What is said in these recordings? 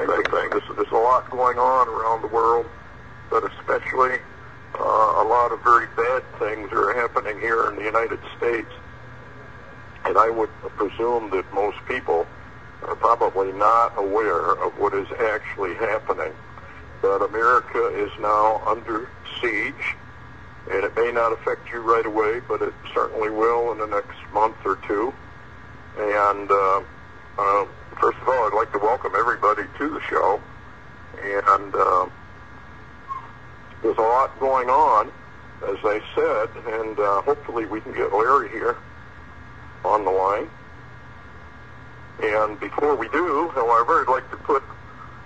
same thing. There's a lot going on around the world, but especially a lot of very bad things are happening here in the United States. And I would presume that most people are probably not aware of what is actually happening. That America is now under siege, and it may not affect you right away, but it certainly will in the next month or two. And first of all, I'd like to welcome everybody to the show. And there's a lot going on, as I said, and hopefully we can get Larry here on the line. And before we do, however, I'd like to put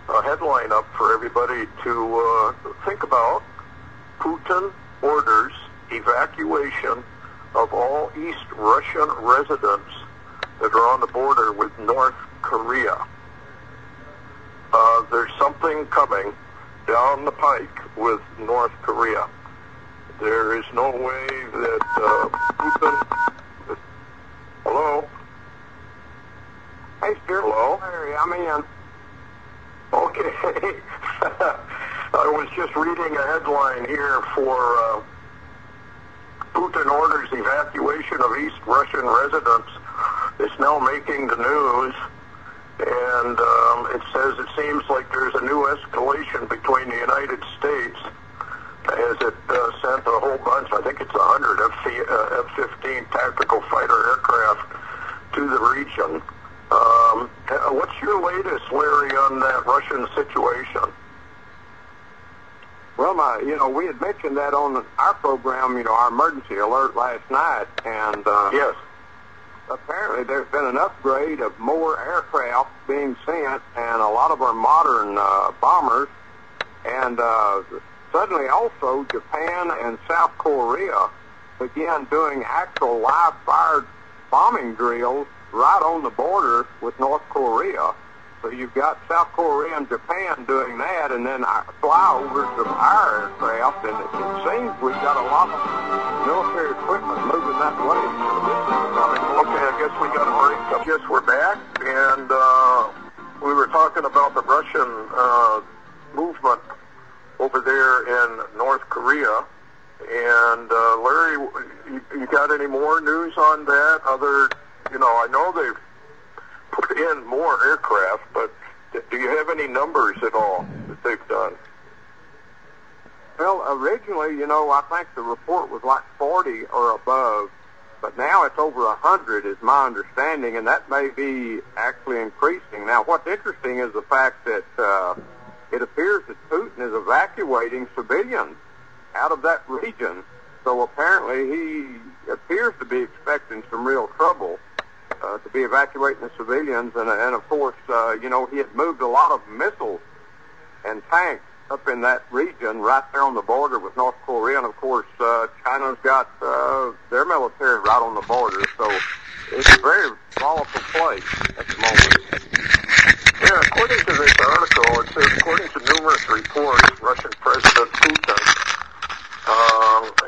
a headline up for everybody to think about. Putin orders evacuation of all East Russian residents that are on the border with North Korea. There's something coming down the pike with North Korea. There is no way that Putin... Hello? Hey, Stewart. Hello? Larry, I'm in. Okay. I was just reading a headline here for Putin orders evacuation of East Russian residents. It's now making the news, and it says it seems like there's a new escalation between the United States as it sent a whole bunch, I think it's 100 F-15 tactical fighter aircraft to the region. What's your latest, Larry, on that Russian situation? Well, we had mentioned that on our program, our emergency alert last night, and yes. Apparently there's been an upgrade of more aircraft being sent and a lot of our modern bombers, and suddenly also Japan and South Korea began doing actual live-fired bombing drills right on the border with North Korea. So you've got South Korea and Japan doing that, and then flyovers of our aircraft, and it seems we've got a lot of military equipment moving that way. So this is becoming... Okay, I guess we got a break. I guess we're back, and we were talking about the Russian movement over there in North Korea. And Larry, you got any more news on that? I know they've put in more aircraft, but do you have any numbers at all that they've done? Well, originally, I think the report was like 40 or above, but now it's over 100 is my understanding, and that may be actually increasing. Now, what's interesting is the fact that it appears that Putin is evacuating civilians out of that region, so apparently he appears to be expecting some real trouble. To be evacuating the civilians, and of course, he had moved a lot of missiles and tanks up in that region right there on the border with North Korea, and of course, China's got their military right on the border, so it's a very volatile place at the moment. Yeah, according to this article, it says, according to numerous reports, Russian President Putin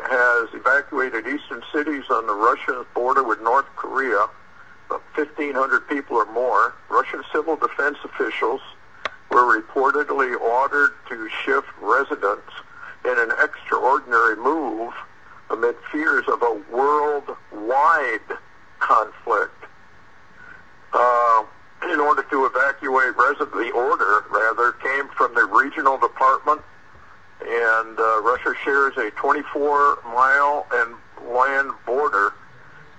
has evacuated eastern cities on the Russian border with North Korea. 1,500 people or more. Russian civil defense officials were reportedly ordered to shift residents in an extraordinary move amid fears of a worldwide conflict. In order to evacuate residents, the order, rather, came from the regional department, and Russia shares a 24-mile and land border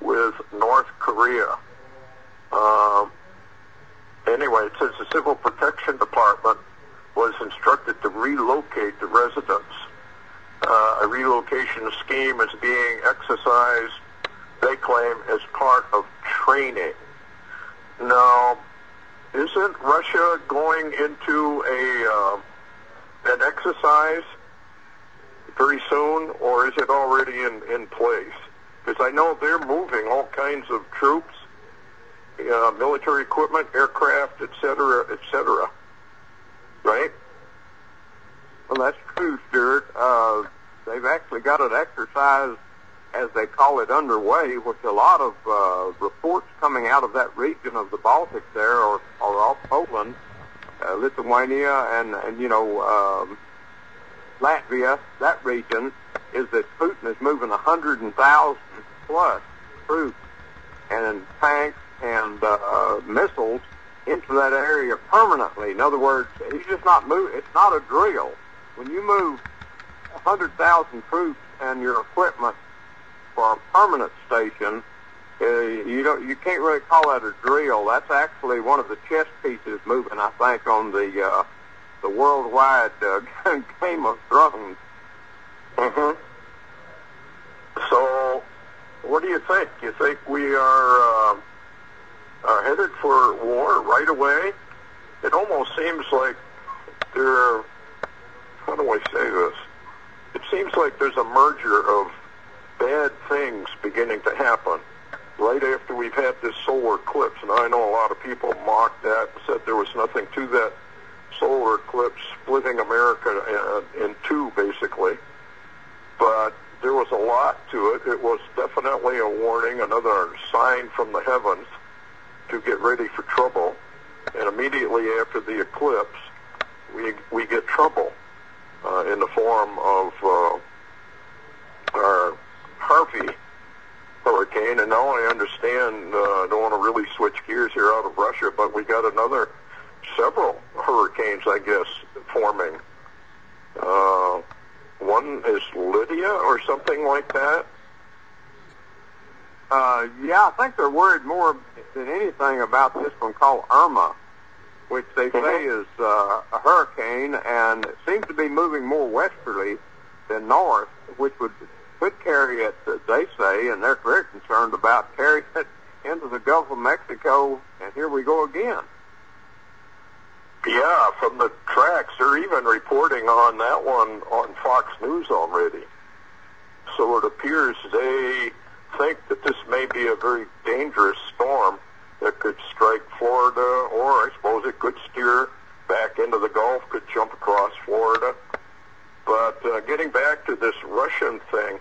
with North Korea. Anyway, it says the Civil Protection Department was instructed to relocate the residents. A relocation scheme is being exercised, they claim, as part of training. Now, isn't Russia going into an exercise very soon, or is it already in place? Because I know they're moving all kinds of troops, military equipment, aircraft, etc., right? Well, that's true, Stewart. They've actually got an exercise, as they call it, underway, which a lot of reports coming out of that region of the Baltic there, or off Poland, Lithuania and Latvia, that region, is that Putin is moving 100,000 plus troops and tanks and missiles into that area permanently. In other words, he's just not moving. It's not a drill. When you move 100,000 troops and your equipment for a permanent station, you can't really call that a drill. That's actually one of the chess pieces moving, I think, on the worldwide Game of Thrones. Mm-hmm. So, what do you think? You think we are headed for war right away? It almost seems like how do I say this? It seems like there's a merger of bad things beginning to happen right after we've had this solar eclipse. And I know a lot of people mocked that and said there was nothing to that solar eclipse splitting America in two, basically. But there was a lot to it. It was definitely a warning, another sign from the heavens to get ready for trouble. And immediately after the eclipse, we get trouble in the form of our Harvey hurricane. And now I understand, I don't want to really switch gears here out of Russia, but we got several hurricanes, I guess, forming. One is Lydia or something like that. Yeah, I think they're worried more than anything about this one called Irma, which they say is a hurricane, and it seems to be moving more westerly than north, which could carry it, they say, and they're very concerned about carrying it into the Gulf of Mexico, and here we go again. Yeah, from the tracks, they're even reporting on that one on Fox News already. So it appears they think that this may be a very dangerous storm that could strike Florida, or I suppose it could steer back into the Gulf, could jump across Florida. But getting back to this Russian thing,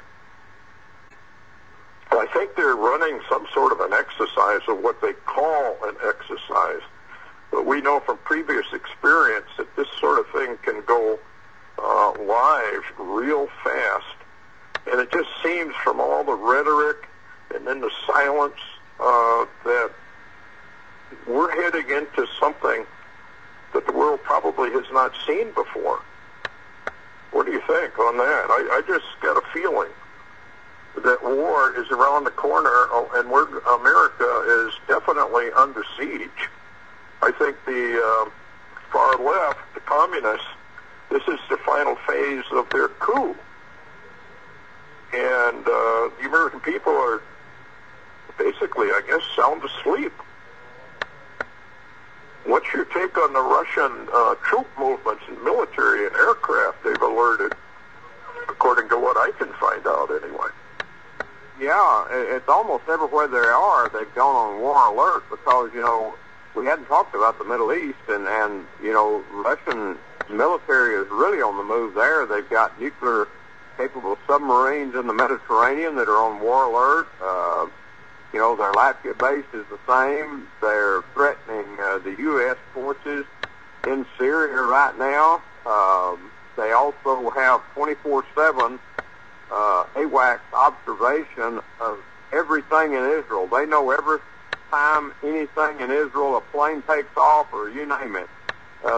I think they're running some sort of an exercise, or what they call an exercise. But we know from previous experience that this sort of thing can go live real fast. And it just seems from all the rhetoric and then the silence that we're heading into something that the world probably has not seen before. What do you think on that? I just got a feeling that war is around the corner, and America is definitely under siege. I think the far left, the communists, this is the final phase of their coup. And the American people are basically, I guess, sound asleep. What's your take on the Russian troop movements and military and aircraft they've alerted, according to what I can find out anyway? Yeah, it's almost everywhere they are, they've gone on war alert because, we hadn't talked about the Middle East, and Russian military is really on the move there. They've got nuclear-capable submarines in the Mediterranean that are on war alert. Their Latvia base is the same. They're threatening the U.S. forces in Syria right now. They also have 24/7 AWACS observation of everything in Israel. They know every time anything in Israel, a plane takes off, or you name it.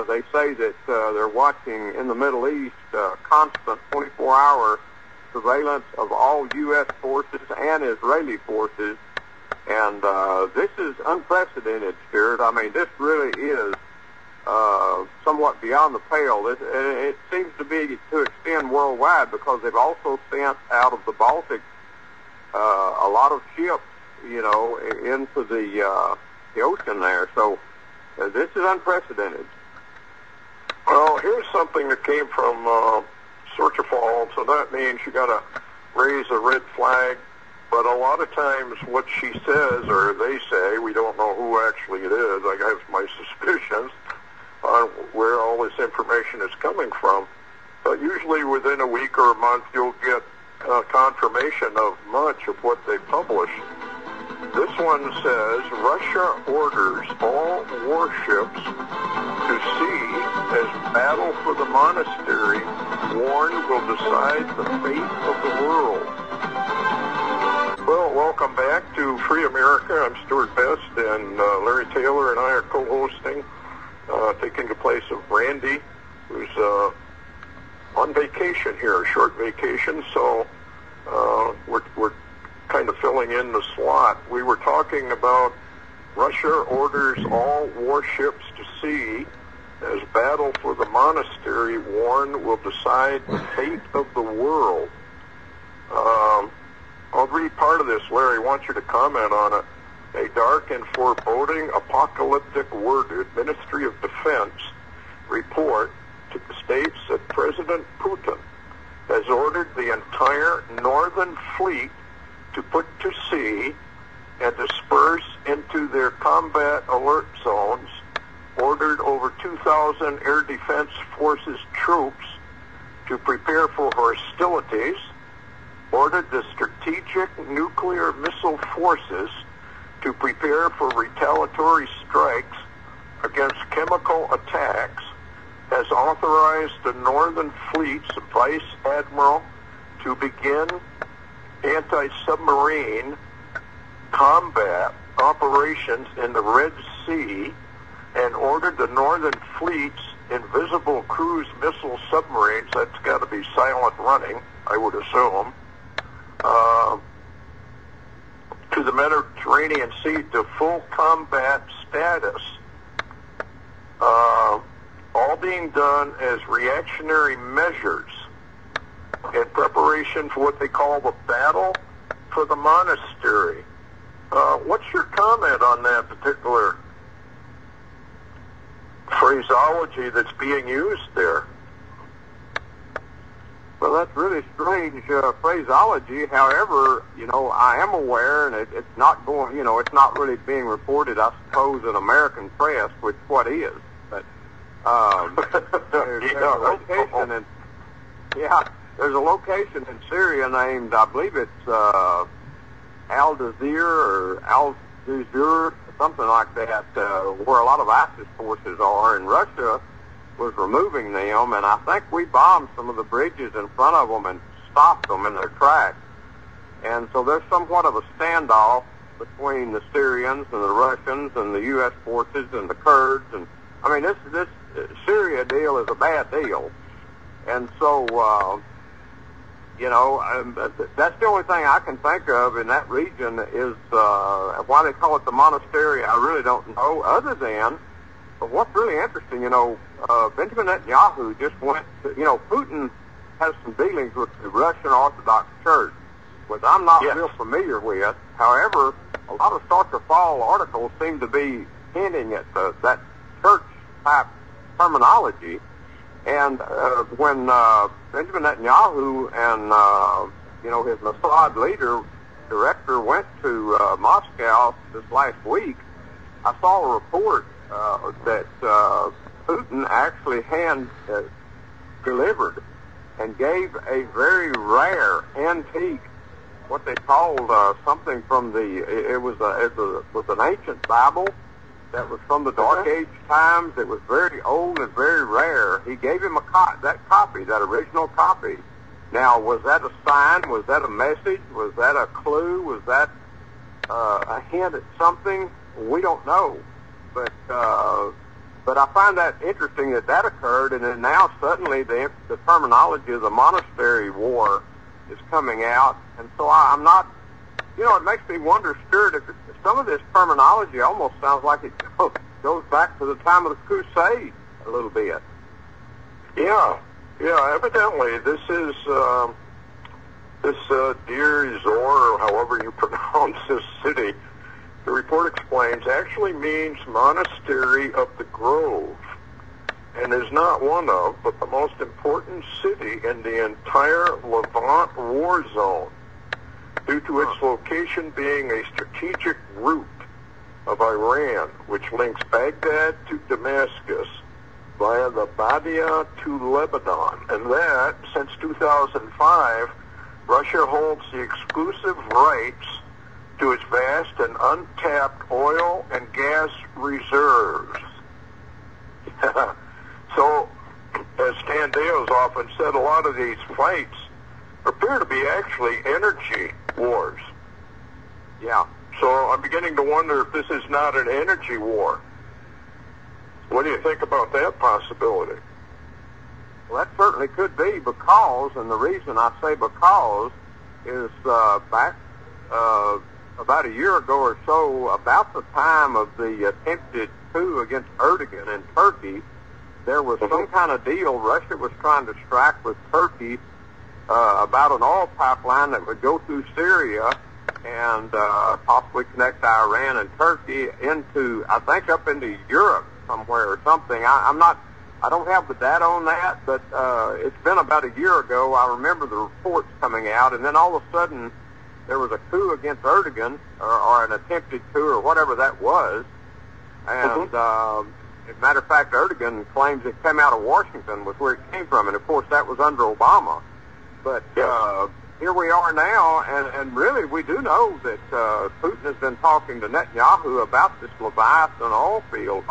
They say that they're watching in the Middle East constant 24-hour surveillance of all U.S. forces and Israeli forces. And this is unprecedented, Stewart. I mean, this really is somewhat beyond the pale. It seems to be to extend worldwide because they've also sent out of the Baltic a lot of ships, into the ocean there. So this is unprecedented. Well, here's something that came from Search of Fall, so that means you got to raise a red flag. But a lot of times what she says, or they say, we don't know who actually it is. I have my suspicions on where all this information is coming from. But usually within a week or a month, you'll get confirmation of much of what they publish. This one says, Russia orders all warships to sea as battle for the monastery warned will decide the fate of the world. Well, welcome back to Free America. I'm Stewart Best, and Larry Taylor and I are co-hosting, taking the place of Randy, who's on vacation here, a short vacation, so we're kind of filling in the slot. We were talking about Russia orders all warships to sea as battle for the monastery warned will decide the fate of the world. I'll read part of this, Larry. I want you to comment on it. A dark and foreboding apocalyptic worded Ministry of Defense report states that President Putin has ordered the entire northern fleet to put to sea and disperse into their combat alert zones, ordered over 2,000 Air Defense Forces troops to prepare for hostilities, ordered the Strategic Nuclear Missile Forces to prepare for retaliatory strikes against chemical attacks, has authorized the Northern Fleet's Vice Admiral to begin anti-submarine combat operations in the Red Sea, and ordered the Northern Fleet's invisible cruise missile submarines, that's got to be silent running, I would assume, to the Mediterranean Sea to full combat status, all being done as reactionary measures in preparation for what they call the battle for the monastery. What's your comment on that particular phraseology that's being used there? Well, that's really strange phraseology. However, I am aware, and it's not going, it's not really being reported, I suppose, in American press, which what is. But there's a location in, there's a location in Syria named, I believe it's Al-Dazir or Al-Duzur, something like that, where a lot of ISIS forces are, and Russia was removing them, and I think we bombed some of the bridges in front of them and stopped them in their tracks. And so there's somewhat of a standoff between the Syrians and the Russians and the U.S. forces and the Kurds. And I mean, this Syria deal is a bad deal. And so, that's the only thing I can think of in that region is why they call it the monastery. I really don't know, other than, but what's really interesting, Benjamin Netanyahu just went to, Putin has some dealings with the Russian Orthodox Church, which I'm not real familiar with. However, a lot of Start to Fall articles seem to be hinting at that church-type terminology. And when Benjamin Netanyahu and, his Mossad director went to Moscow this last week, I saw a report that Putin actually delivered and gave a very rare antique, what they called something from it was an ancient Bible that was from the Dark Age times. It was very old and very rare. He gave him that original copy. Now, was that a sign? Was that a message? Was that a clue? Was that a hint at something? We don't know. But I find that interesting that occurred, and then now suddenly the terminology of the monastery war is coming out, and so I'm not, it makes me wonder, Stewart, if some of this terminology almost sounds like it goes back to the time of the Crusade a little bit. Yeah, evidently this is Deir Zor, or however you pronounce this city. The report explains, actually means monastery of the grove, and is not one of, but the most important city in the entire Levant war zone, due to its location being a strategic route of Iran, which links Baghdad to Damascus via the Badia to Lebanon, and that, since 2005, Russia holds the exclusive rights to its vast and untapped oil and gas reserves. So, as Tandeo's often said, a lot of these fights appear to be actually energy wars. Yeah. So I'm beginning to wonder if this is not an energy war. What do you think about that possibility? Well, that certainly could be because, and the reason I say because is back about a year ago or so, about the time of the attempted coup against Erdogan in Turkey, there was some kind of deal. Russia was trying to strike with Turkey about an oil pipeline that would go through Syria and possibly connect Iran and Turkey into, I think, up into Europe somewhere or something. I don't have the data on that, but it's been about a year ago. I remember the reports coming out, and then all of a sudden there was a coup against Erdogan, or an attempted coup, or whatever that was. And as a matter of fact, Erdogan claims it came out of Washington, was where it came from, and of course that was under Obama. But here we are now, and really we do know that Putin has been talking to Netanyahu about this Leviathan oil field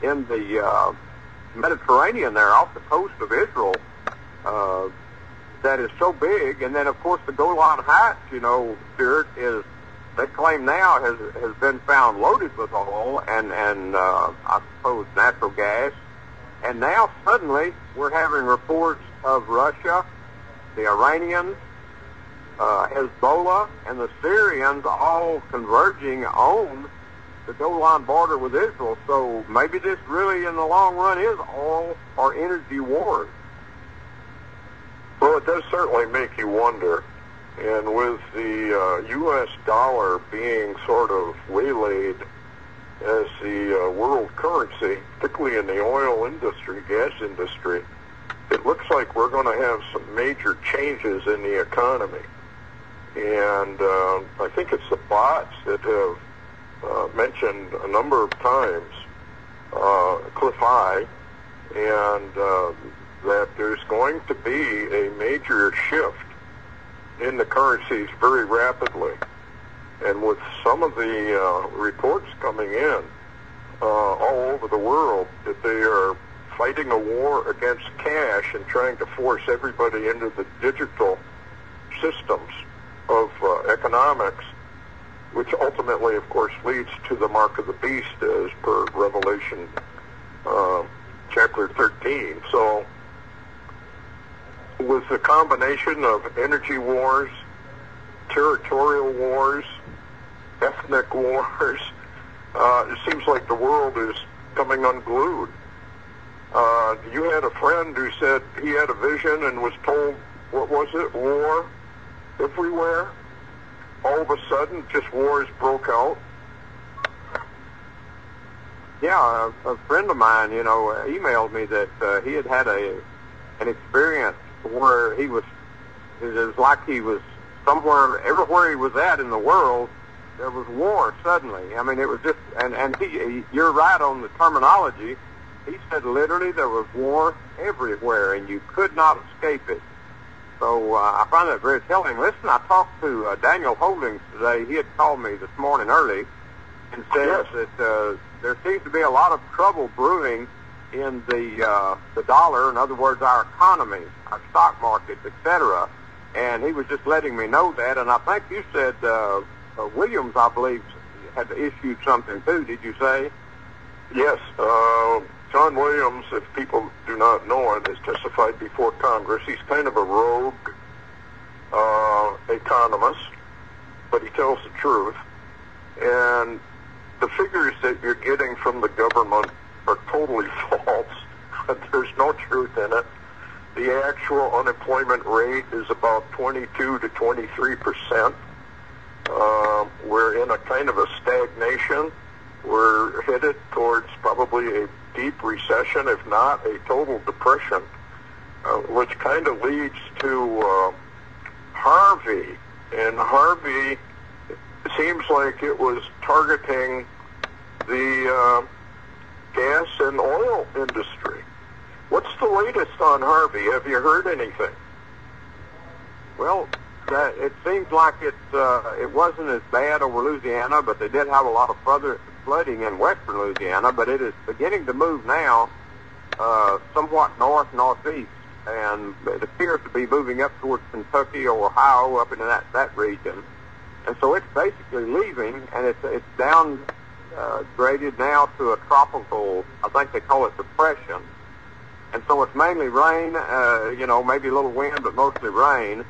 in the Mediterranean there, off the coast of Israel, that is so big. And then, of course, the Golan Heights, Stewart, they claim now has been found loaded with oil and I suppose natural gas. And now suddenly we're having reports of Russia, the Iranians, Hezbollah, and the Syrians all converging on the Golan border with Israel. So maybe this really in the long run is oil or energy wars. Well, it does certainly make you wonder. And with the U.S. dollar being sort of waylaid as the world currency, particularly in the oil industry, gas industry, it looks like we're going to have some major changes in the economy. And I think it's the bots that have mentioned a number of times, Cliff High, and that there's going to be a major shift in the currencies very rapidly. And with some of the reports coming in all over the world that they are fighting a war against cash and trying to force everybody into the digital systems of economics, which ultimately, of course, leads to the mark of the beast as per Revelation chapter 13. So with the combination of energy wars, territorial wars, ethnic wars, it seems like the world is coming unglued. You had a friend who said he had a vision and was told, what was it, war everywhere? All of a sudden, just wars broke out. Yeah, a friend of mine, emailed me that he had an experience where it was like he was somewhere, everywhere he was at in the world, there was war suddenly. I mean, it was just, and you're right on the terminology. He said literally there was war everywhere, and you could not escape it. So I find that very telling. Listen, I talked to Daniel Holdings today. He had called me this morning early and said that there seems to be a lot of trouble brewing in the dollar, in other words, our economy, our stock markets, etc. And he was just letting me know that. And I think you said Williams, I believe, had issued something too. Did you say? Yes. John Williams, if people do not know it, has testified before Congress. He's kind of a rogue economist, but he tells the truth. And the figures that you're getting from the government are totally false. There's no truth in it. The actual unemployment rate is about 22 to 23%. We're in a kind of a stagnation. We're headed towards probably a deep recession, if not a total depression, which kind of leads to Harvey. And Harvey seems like it was targeting the gas and oil industry. What's the latest on Harvey? Have you heard anything? Well, it seems like it wasn't as bad over Louisiana, but they did have a lot of flooding in western Louisiana, but it is beginning to move now. somewhat northeast, and it appears to be moving up towards Kentucky or Ohio, up into that region. And so it's basically leaving, and it's downgraded now to a tropical, I think they call it depression. And so it's mainly rain, maybe a little wind, but mostly rain.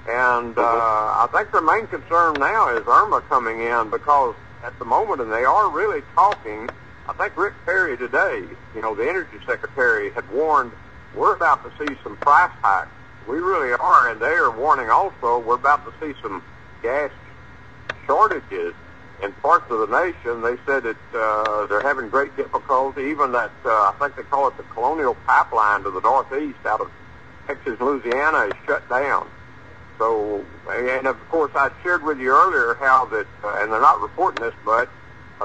And I think their main concern now is Irma coming in, because at the moment, and they are really talking, I think Rick Perry today, the Energy Secretary, had warned, we're about to see some price hikes. We really are, and they are warning also, we're about to see some gas shortages in parts of the nation. They said that they're having great difficulty. Even that, I think they call it the Colonial Pipeline to the northeast out of Texas, Louisiana, is shut down. So, and of course, I shared with you earlier how that, and they're not reporting this, but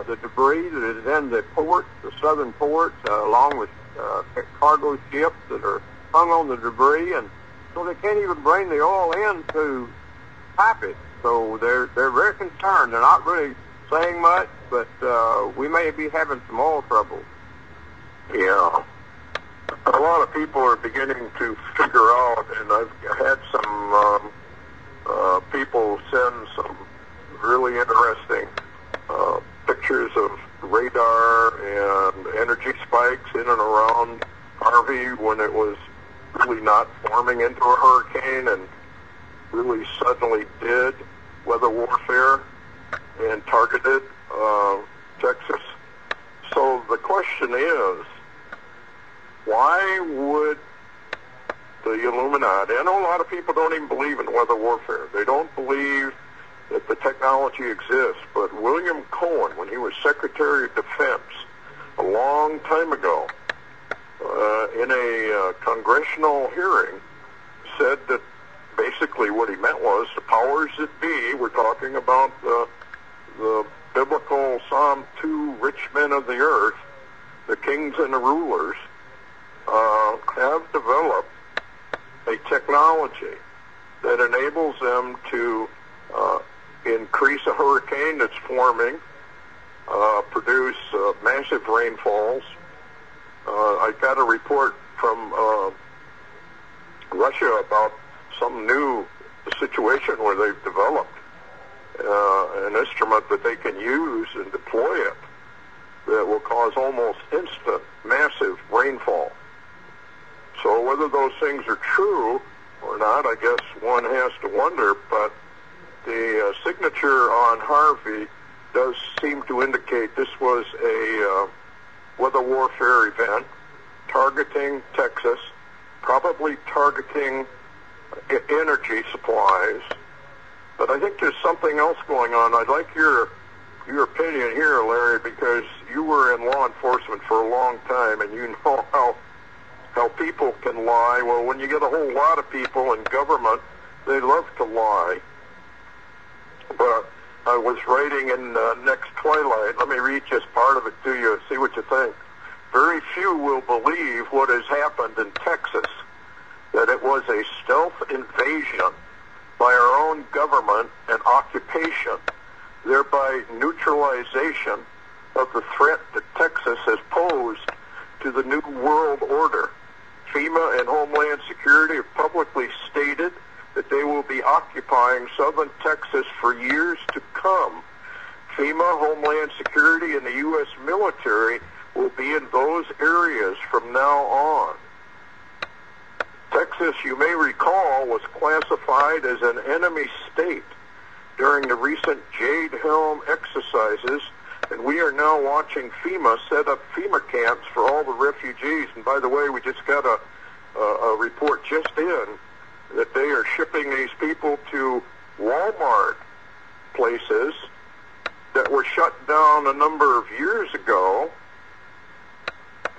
the debris that is in the ports, the southern ports, along with cargo ships that are hung on the debris, and so they can't even bring the oil in to pipe it. So they're very concerned. They're not really saying much, but we may be having some oil trouble. Yeah. A lot of people are beginning to figure out, and I've had some people send some really interesting pictures of radar and energy spikes in and around Harvey when it was really not forming into a hurricane and really suddenly did weather warfare and targeted Texas. So the question is, why would the Illuminati, I know a lot of people don't even believe in weather warfare. They don't believe that the technology exists, but William Cohen, when he was Secretary of Defense a long time ago, in a congressional hearing, said that basically what he meant was the powers that be, we're talking about the biblical Psalm 2 rich men of the earth, the kings and the rulers, have developed a technology that enables them to increase a hurricane that's forming, produce massive rainfalls. I got a report from Russia about some new situation where they've developed an instrument that they can use and deploy it that will cause almost instant massive rainfall. So whether those things are true or not, I guess one has to wonder, but the signature on Harvey does seem to indicate this was a weather warfare event targeting Texas, probably targeting energy supplies. But I think there's something else going on. I'd like your opinion here, Larry, because you were in law enforcement for a long time, and you know how people can lie. Well, when you get a whole lot of people in government, they love to lie. But I was writing in Next Twilight. Let me read just part of it to you and see what you think. Very few will believe what has happened in Texas, that it was a stealth invasion by our own government and occupation, thereby neutralization of the threat that Texas has posed to the New World Order. FEMA and Homeland Security have publicly stated that they will be occupying southern Texas for years to come. FEMA, Homeland Security, and the U.S. military will be in those areas from now on. Texas, you may recall, was classified as an enemy state during the recent Jade Helm exercises, and we are now watching FEMA set up FEMA camps for all the refugees. And by the way, we just got a report just in that they are shipping these people to Walmart places that were shut down a number of years ago,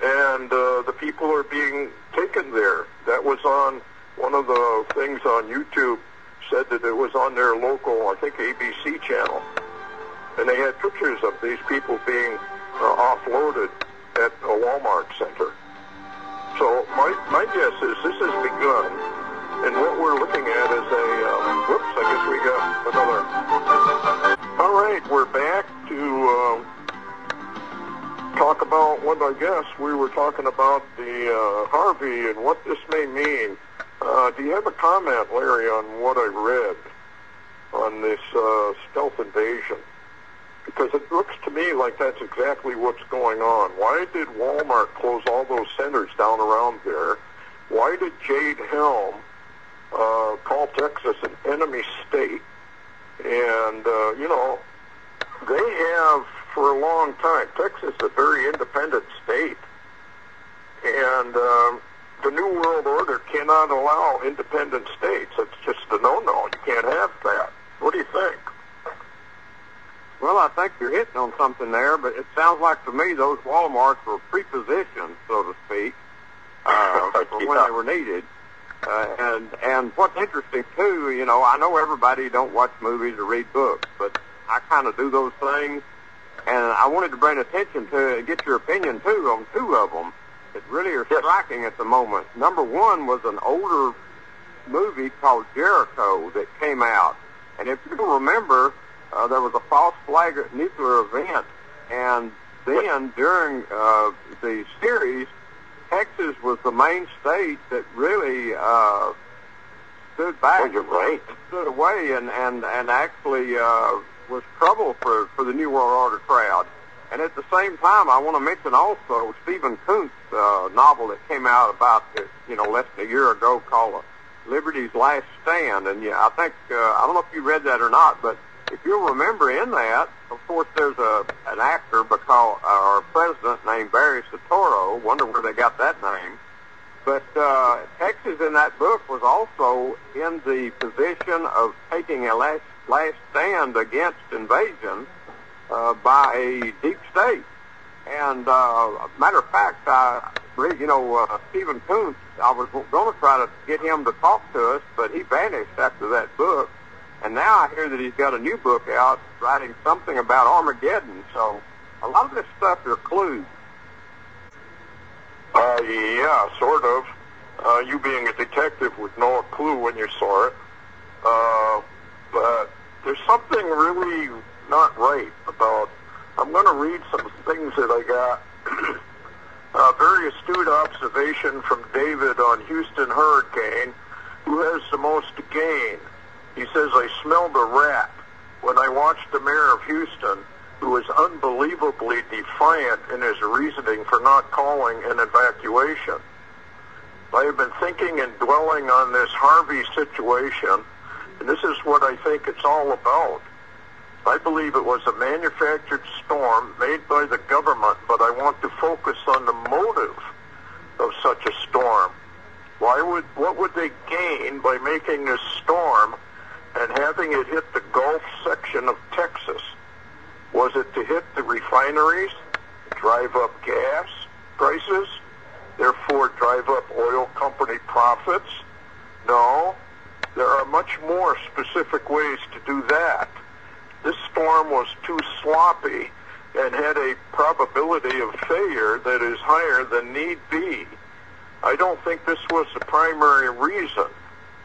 and the people are being taken there. That was on one of the things on YouTube, said that it was on their local, I think, ABC channel. And they had pictures of these people being offloaded at a Walmart center. So my guess is this has begun, and what we're looking at is whoops, I guess we got another. All right, we're back to talk about what I guess we were talking about the Harvey and what this may mean. Do you have a comment, Larry, on what I read on this stealth invasion? Because it looks to me like that's exactly what's going on. Why did Walmart close all those centers down around there? Why did Jade Helm call Texas an enemy state? And, they have for a long time. Texas is a very independent state. And the New World Order cannot allow independent states. It's just a no-no. You can't have that. What do you think? Well, I think you're hitting on something there, but it sounds like to me those Walmarts were pre-positioned, so to speak, for when they were needed. And what's interesting, too, I know everybody don't watch movies or read books, but I kind of do those things. And I wanted to bring attention to get your opinion, too, on two of them that really are striking at the moment. Number one was an older movie called Jericho that came out. And if you remember, there was a false flag nuclear event. And then during the series, Texas was the main state that really stood back. Oh, you're right. Stood away and actually was trouble for the New World Order crowd. And at the same time, I want to mention also Stephen Kuntz's novel that came out about, less than a year ago called Liberty's Last Stand. And I think, I don't know if you read that or not, but if you'll remember in that, of course, there's an actor or a president named Barry Soetoro. Wonder where they got that name. But Texas in that book was also in the position of taking a last stand against invasion by a deep state. And matter of fact, Stephen Kuntz, I was going to try to get him to talk to us, but he vanished after that book. And now I hear that he's got a new book out writing something about Armageddon. So a lot of this stuff are clues. Yeah, sort of. You being a detective would know a clue when you saw it. But there's something really not right about... I'm going to read some things that I got. Very astute observation from David on Houston hurricane. Who has the most to gain? He says, I smelled a rat when I watched the mayor of Houston, who was unbelievably defiant in his reasoning for not calling an evacuation. I have been thinking and dwelling on this Harvey situation, and this is what I think it's all about. I believe it was a manufactured storm made by the government, but I want to focus on the motive of such a storm. What would they gain by making this storm and having it hit the Gulf section of Texas? Was it to hit the refineries, drive up gas prices, therefore drive up oil company profits? No, there are much more specific ways to do that. This storm was too sloppy and had a probability of failure that is higher than need be. I don't think this was the primary reason.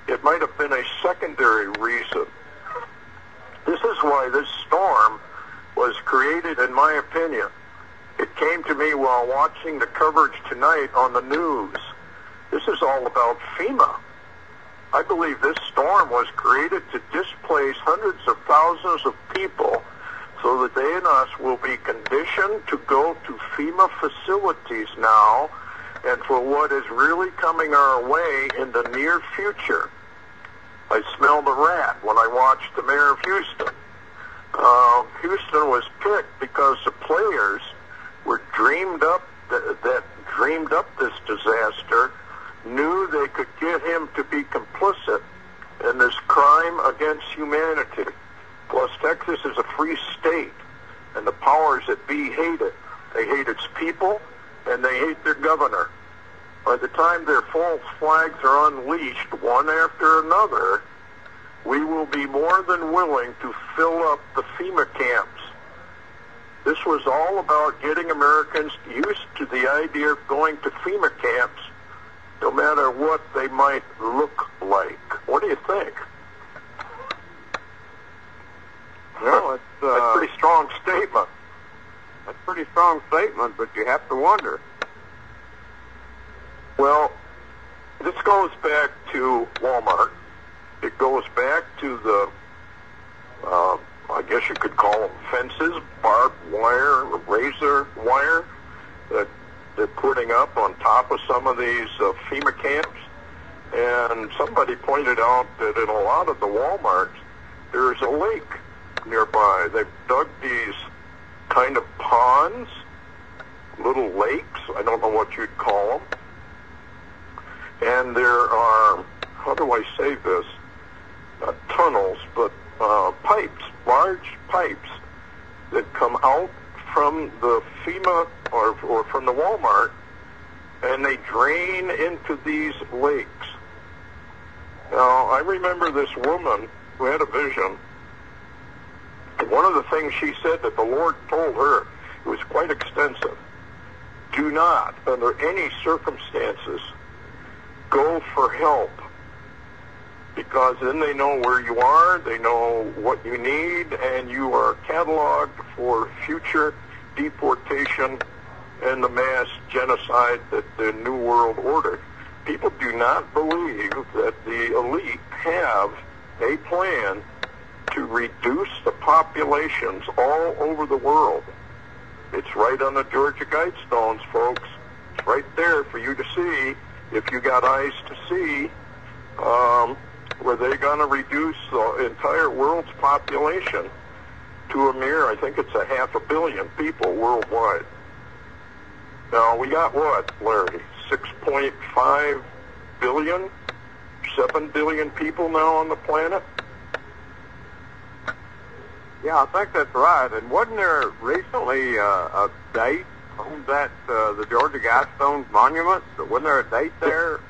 It might have been a secondary reason. This is why this storm was created, in my opinion. It came to me while watching the coverage tonight on the news. This is all about FEMA. I believe this storm was created to displace hundreds of thousands of people so that they and us will be conditioned to go to FEMA facilities now and for what is really coming our way in the near future. I smelled a rat when I watched the mayor of Houston. Houston was picked because the players were dreamed up this disaster, knew they could get him to be complicit in this crime against humanity. Plus, Texas is a free state, and the powers that be hate it. They hate its people, and they hate their governor. By the time their false flags are unleashed one after another, we will be more than willing to fill up the FEMA camps. This was all about getting Americans used to the idea of going to FEMA camps, no matter what they might look like. What do you think? Well, it's a pretty strong statement. That's a pretty strong statement, but you have to wonder. Well, this goes back to Walmart. It goes back to the, I guess you could call them fences, barbed wire, razor wire that they're putting up on top of some of these FEMA camps. And somebody pointed out that in a lot of the Walmarts, there's a lake nearby. They've dug these kind of ponds, little lakes, I don't know what you'd call them. And there are, how do I say this, not tunnels, but pipes, large pipes that come out from the FEMA or from the Walmart, and they drain into these lakes. Now, I remember this woman who had a vision, and one of the things she said that the Lord told her, it was quite extensive, do not, under any circumstances, go for help, because then they know where you are, they know what you need, and you are cataloged for future deportation and the mass genocide that the New World Order. People do not believe that the elite have a plan to reduce the populations all over the world. It's right on the Georgia Guidestones, folks. It's right there for you to see, if you got eyes to see. Were they going to reduce the entire world's population to a mere, I think it's 500 million people worldwide. Now, we got what, Larry? 6.5 billion? 7 billion people now on the planet? Yeah, I think that's right. And wasn't there recently a date on that, the Georgia Guidestones monument? Wasn't there a date there?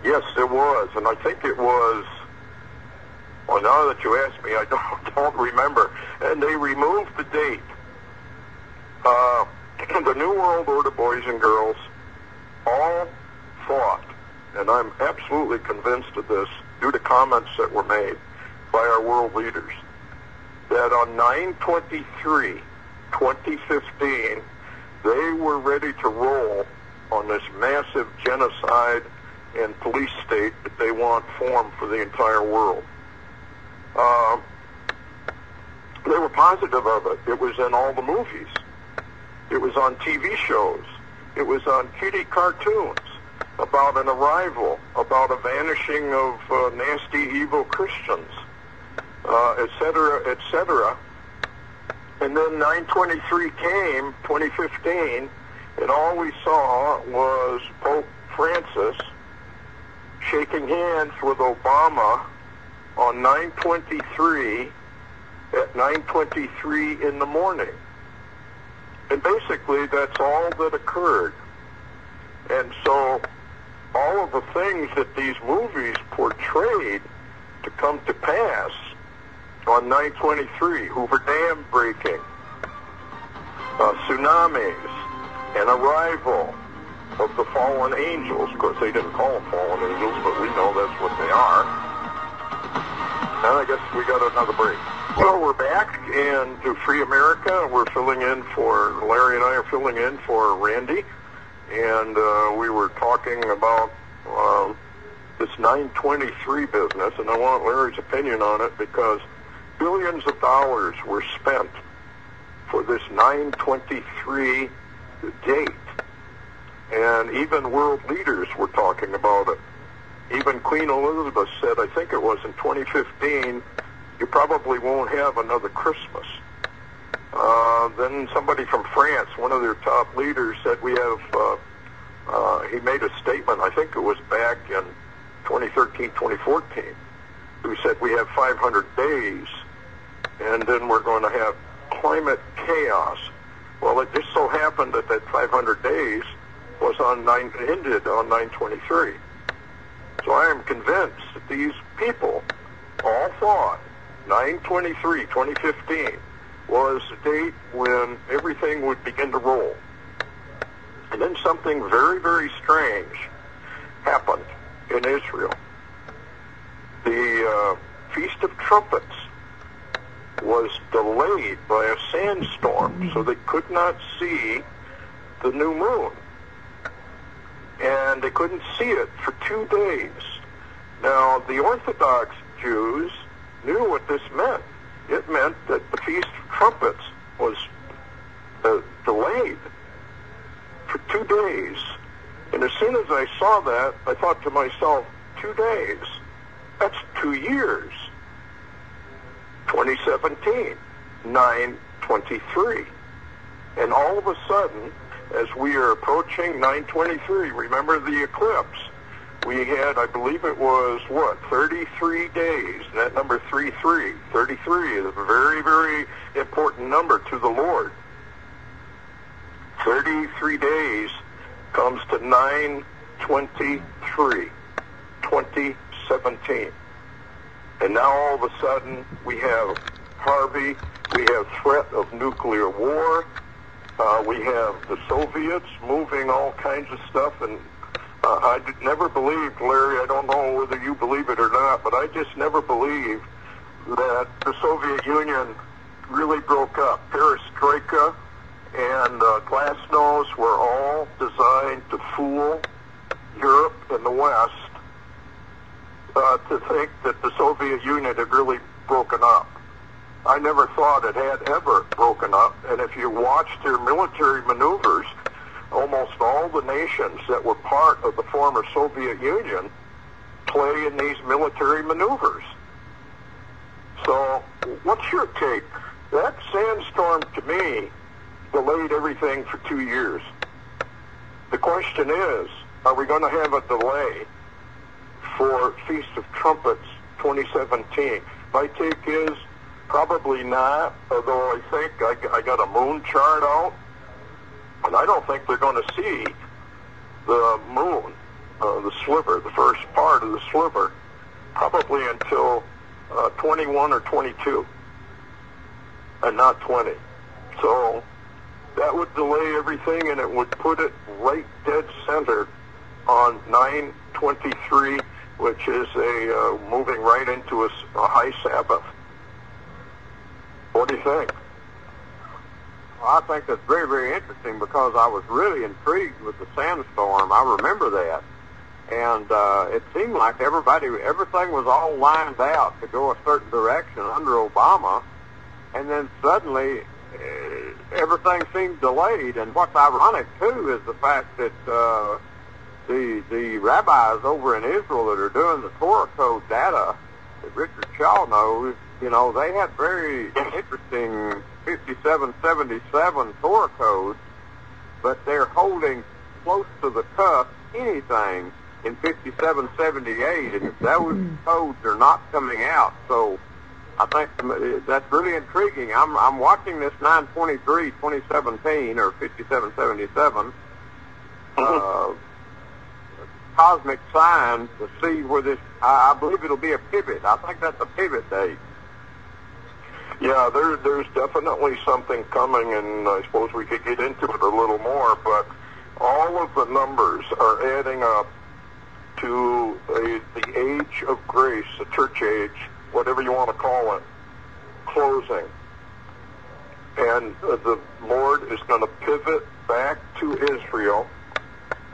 Yes, there was, and I think it was, well, now that you ask me, I don't remember. And they removed the date. The New World Order boys and girls all thought, and I'm absolutely convinced of this due to comments that were made by our world leaders, that on 9/23/2015, they were ready to roll on this massive genocide and police state that they want formed for the entire world. They were positive of it. It was in all the movies. It was on TV shows. It was on kiddie cartoons about an arrival, about a vanishing of nasty, evil Christians, et cetera, et cetera. And then 9/23 came, 2015, and all we saw was Pope Francis shaking hands with Obama on 9/23 at 9:23 in the morning. And basically, that's all that occurred. And so, all of the things that these movies portrayed to come to pass on 9/23, Hoover Dam breaking, tsunamis, an arrival of the fallen angels. Of course, they didn't call them fallen angels, but we know that's what they are. And I guess we got another break. Well, we're back, and to Free America, we're filling in for, Larry and I are filling in for Randy, and we were talking about this 9/23 business, and I want Larry's opinion on it, because billions of dollars were spent for this 9/23 date, and even world leaders were talking about it. Even Queen Elizabeth said, I think it was in 2015, you probably won't have another Christmas. Then somebody from France, one of their top leaders, said we have, he made a statement, I think it was back in 2013, 2014, who said we have 500 days, and then we're going to have climate chaos. Well, it just so happened that that 500 days was ended on 9/23. So I am convinced that these people all thought 9/23, 2015 was the date when everything would begin to roll. And then something very, very strange happened in Israel. The Feast of Trumpets was delayed by a sandstorm, so they could not see the new moon. And they couldn't see it for 2 days. Now, the Orthodox Jews knew what this meant. It meant that the Feast of Trumpets was delayed for 2 days. And as soon as I saw that, I thought to myself, 2 days? That's 2 years. 2017, 9/23. And all of a sudden, as we are approaching 9/23, remember the eclipse, we had, I believe it was, 33 days. And that number 33 is a very, very important number to the Lord. 33 days comes to 9/23, 2017. And now all of a sudden we have Harvey, we have threat of nuclear war, we have the Soviets moving all kinds of stuff, and I never believed, Larry, I don't know whether you believe it or not, but I just never believed that the Soviet Union really broke up. Perestroika and glasnost were all designed to fool Europe and the West to think that the Soviet Union had really broken up. I never thought it had ever broken up, and if you watched their military maneuvers, almost all the nations that were part of the former Soviet Union play in these military maneuvers. So, what's your take? That sandstorm, to me, delayed everything for 2 years. The question is, are we going to have a delay for Feast of Trumpets 2017? My take is probably not, although I think I got a moon chart out, and I don't think they're going to see the moon, the sliver, the first part of the sliver, probably until 21 or 22, and not 20. So that would delay everything, and it would put it right dead center on 9/23, which is moving right into a high Sabbath. What do you think? Well, I think that's very, very interesting because I was really intrigued with the sandstorm. I remember that. And it seemed like everything was all lined out to go a certain direction under Obama. And then suddenly everything seemed delayed. And what's ironic, too, is the fact that the rabbis over in Israel that are doing the Torah code data that Richard Shaw knows, you know, they had very interesting 5777 Torah codes, but they're holding close to the cuff anything in 5778, and those codes are not coming out. So I think that's really intriguing. I'm watching this 9/23/2017 or 5777 cosmic sign to see where this. I believe it'll be a pivot. I think that's a pivot date. Yeah, there's definitely something coming, and I suppose we could get into it a little more, but all of the numbers are adding up to the age of grace, the church age, whatever you want to call it, closing. And the Lord is going to pivot back to Israel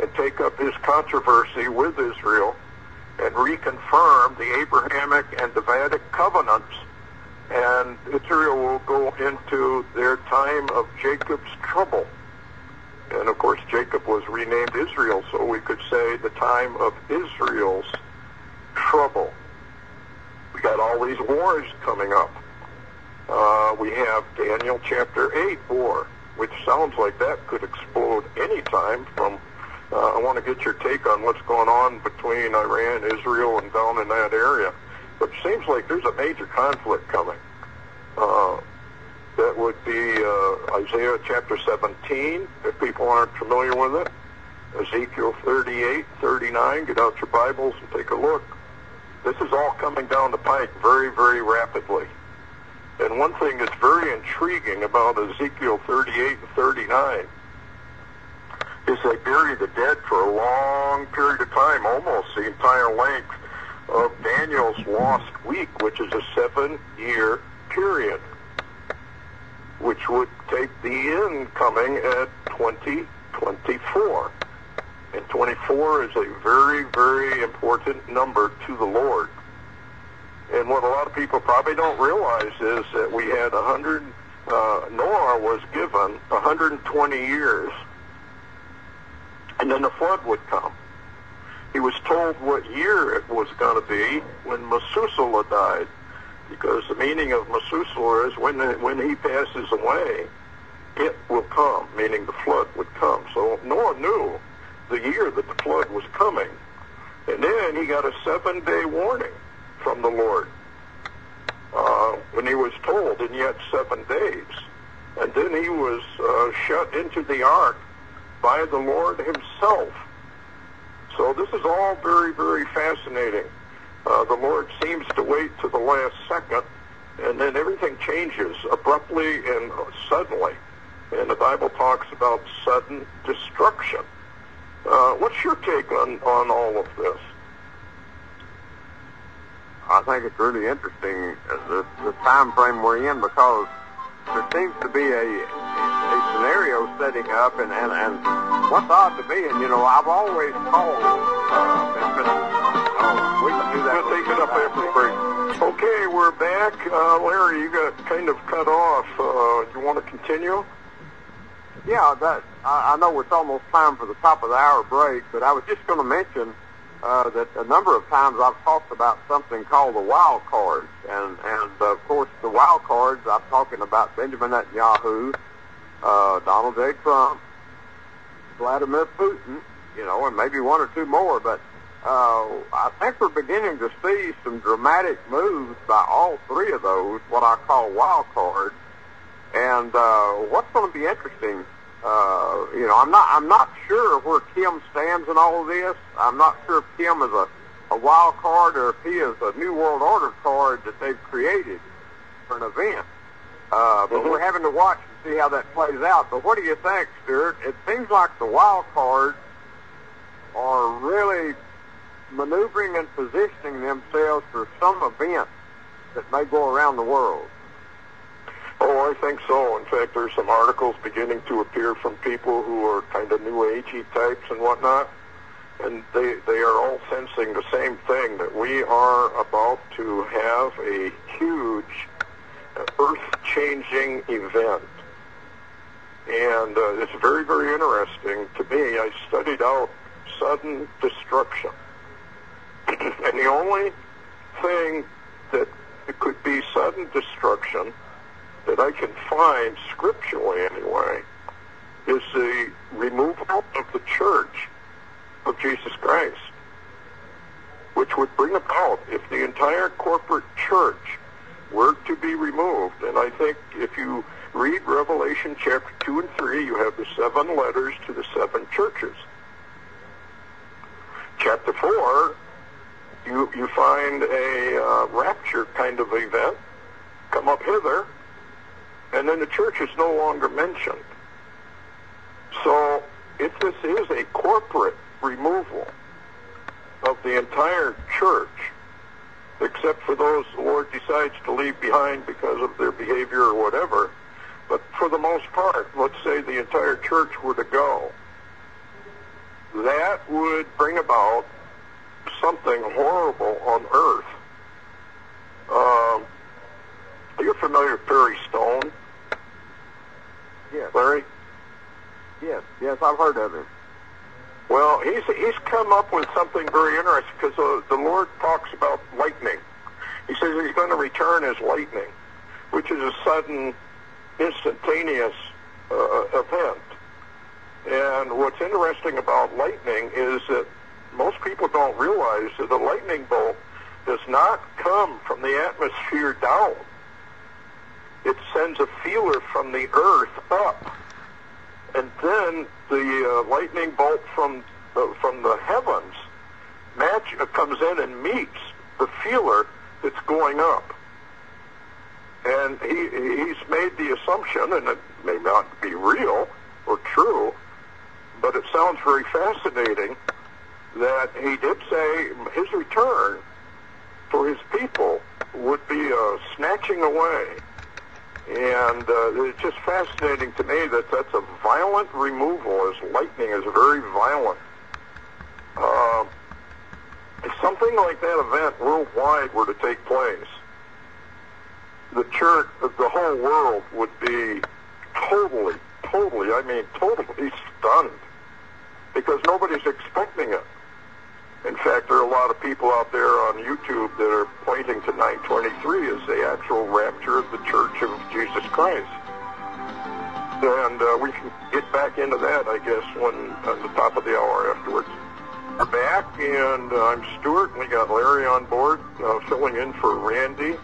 and take up his controversy with Israel and reconfirm the Abrahamic and Davidic covenants, and Israel will go into their time of Jacob's trouble. And of course Jacob was renamed Israel, so we could say the time of Israel's trouble. We got all these wars coming up. We have Daniel chapter 8 war, which sounds like that could explode any time from I want to get your take on what's going on between Iran, Israel, and down in that area. But it seems like there's a major conflict coming. That would be Isaiah chapter 17, if people aren't familiar with it. Ezekiel 38, 39. Get out your Bibles and take a look. This is all coming down the pike very, very rapidly. And one thing that's very intriguing about Ezekiel 38 and 39 is they bury the dead for a long period of time, almost the entire length of Daniel's lost week, which is a 7-year period. which would take the end coming at 2024. And 24 is a very, very important number to the Lord. And what a lot of people probably don't realize is that we had Noah was given 120 years, and then the flood would come. He was told what year it was going to be when Methuselah died, because the meaning of Methuselah is when he passes away, it will come, meaning the flood would come. So Noah knew the year that the flood was coming. And then he got a 7-day warning from the Lord when he was told in yet 7 days. And then he was shut into the ark by the Lord himself. So this is all very, very fascinating. The Lord seems to wait to the last second, and then everything changes abruptly and suddenly. And the Bible talks about sudden destruction. What's your take on all of this? I think it's really interesting, the time frame we're in, because there seems to be a scenario setting up, and what's odd to me, and I've always called we can do that. We'll take it up after the break. Okay, we're back. Larry, you got kind of cut off. You want to continue? Yeah, I know it's almost time for the top of the hour break, but I was just going to mention that a number of times I've talked about something called the Wildcard, and of course the Wildcards, I'm talking about Benjamin Netanyahu, Donald J. Trump, Vladimir Putin, and maybe one or two more, but I think we're beginning to see some dramatic moves by all three of those, what I call Wildcards, and what's going to be interesting, I'm not sure where Kim stands in all of this. I'm not sure if Kim is a wild card or if he is a New World Order card that they've created for an event. But we're having to watch and see how that plays out. But what do you think, Stewart? It seems like the wild cards are really maneuvering and positioning themselves for some event that may go around the world. Oh, I think so. In fact, there's some articles beginning to appear from people who are kind of new agey types and whatnot, and they are all sensing the same thing, that we are about to have a huge earth-changing event. And it's very, very interesting to me. I studied out sudden destruction. And the only thing that it could be sudden destruction that I can find scripturally anyway is the removal of the church of Jesus Christ, which would bring about if the entire corporate church were to be removed. And I think if you read Revelation chapter 2 and 3, you have the 7 letters to the 7 churches. Chapter 4, you find a rapture kind of event, come up hither, and then the church is no longer mentioned. So if this is a corporate removal of the entire church, except for those the Lord decides to leave behind because of their behavior or whatever, but for the most part, let's say the entire church were to go, that would bring about something horrible on earth. You're familiar with Perry Stone? Yes. Larry? Yes, I've heard of him. Well, he's come up with something very interesting, because the Lord talks about lightning. He says he's going to return as lightning, which is a sudden, instantaneous event. And what's interesting about lightning is that most people don't realize that a lightning bolt does not come from the atmosphere down. It sends a feeler from the earth up, and then the lightning bolt from the heavens comes in and meets the feeler that's going up. And he's made the assumption, and it may not be real or true, but it sounds very fascinating, that he did say his return for his people would be a snatching away And it's just fascinating to me that that's a violent removal, as lightning is very violent. If something like that event worldwide were to take place, the church, the whole world would be totally stunned, because nobody's expecting it. In fact, there are a lot of people out there on YouTube that are pointing to 923 as the actual rapture of the Church of Jesus Christ. And we can get back into that, I guess, when at the top of the hour afterwards. We're back, and I'm Stewart, and we got Larry on board, filling in for Randy.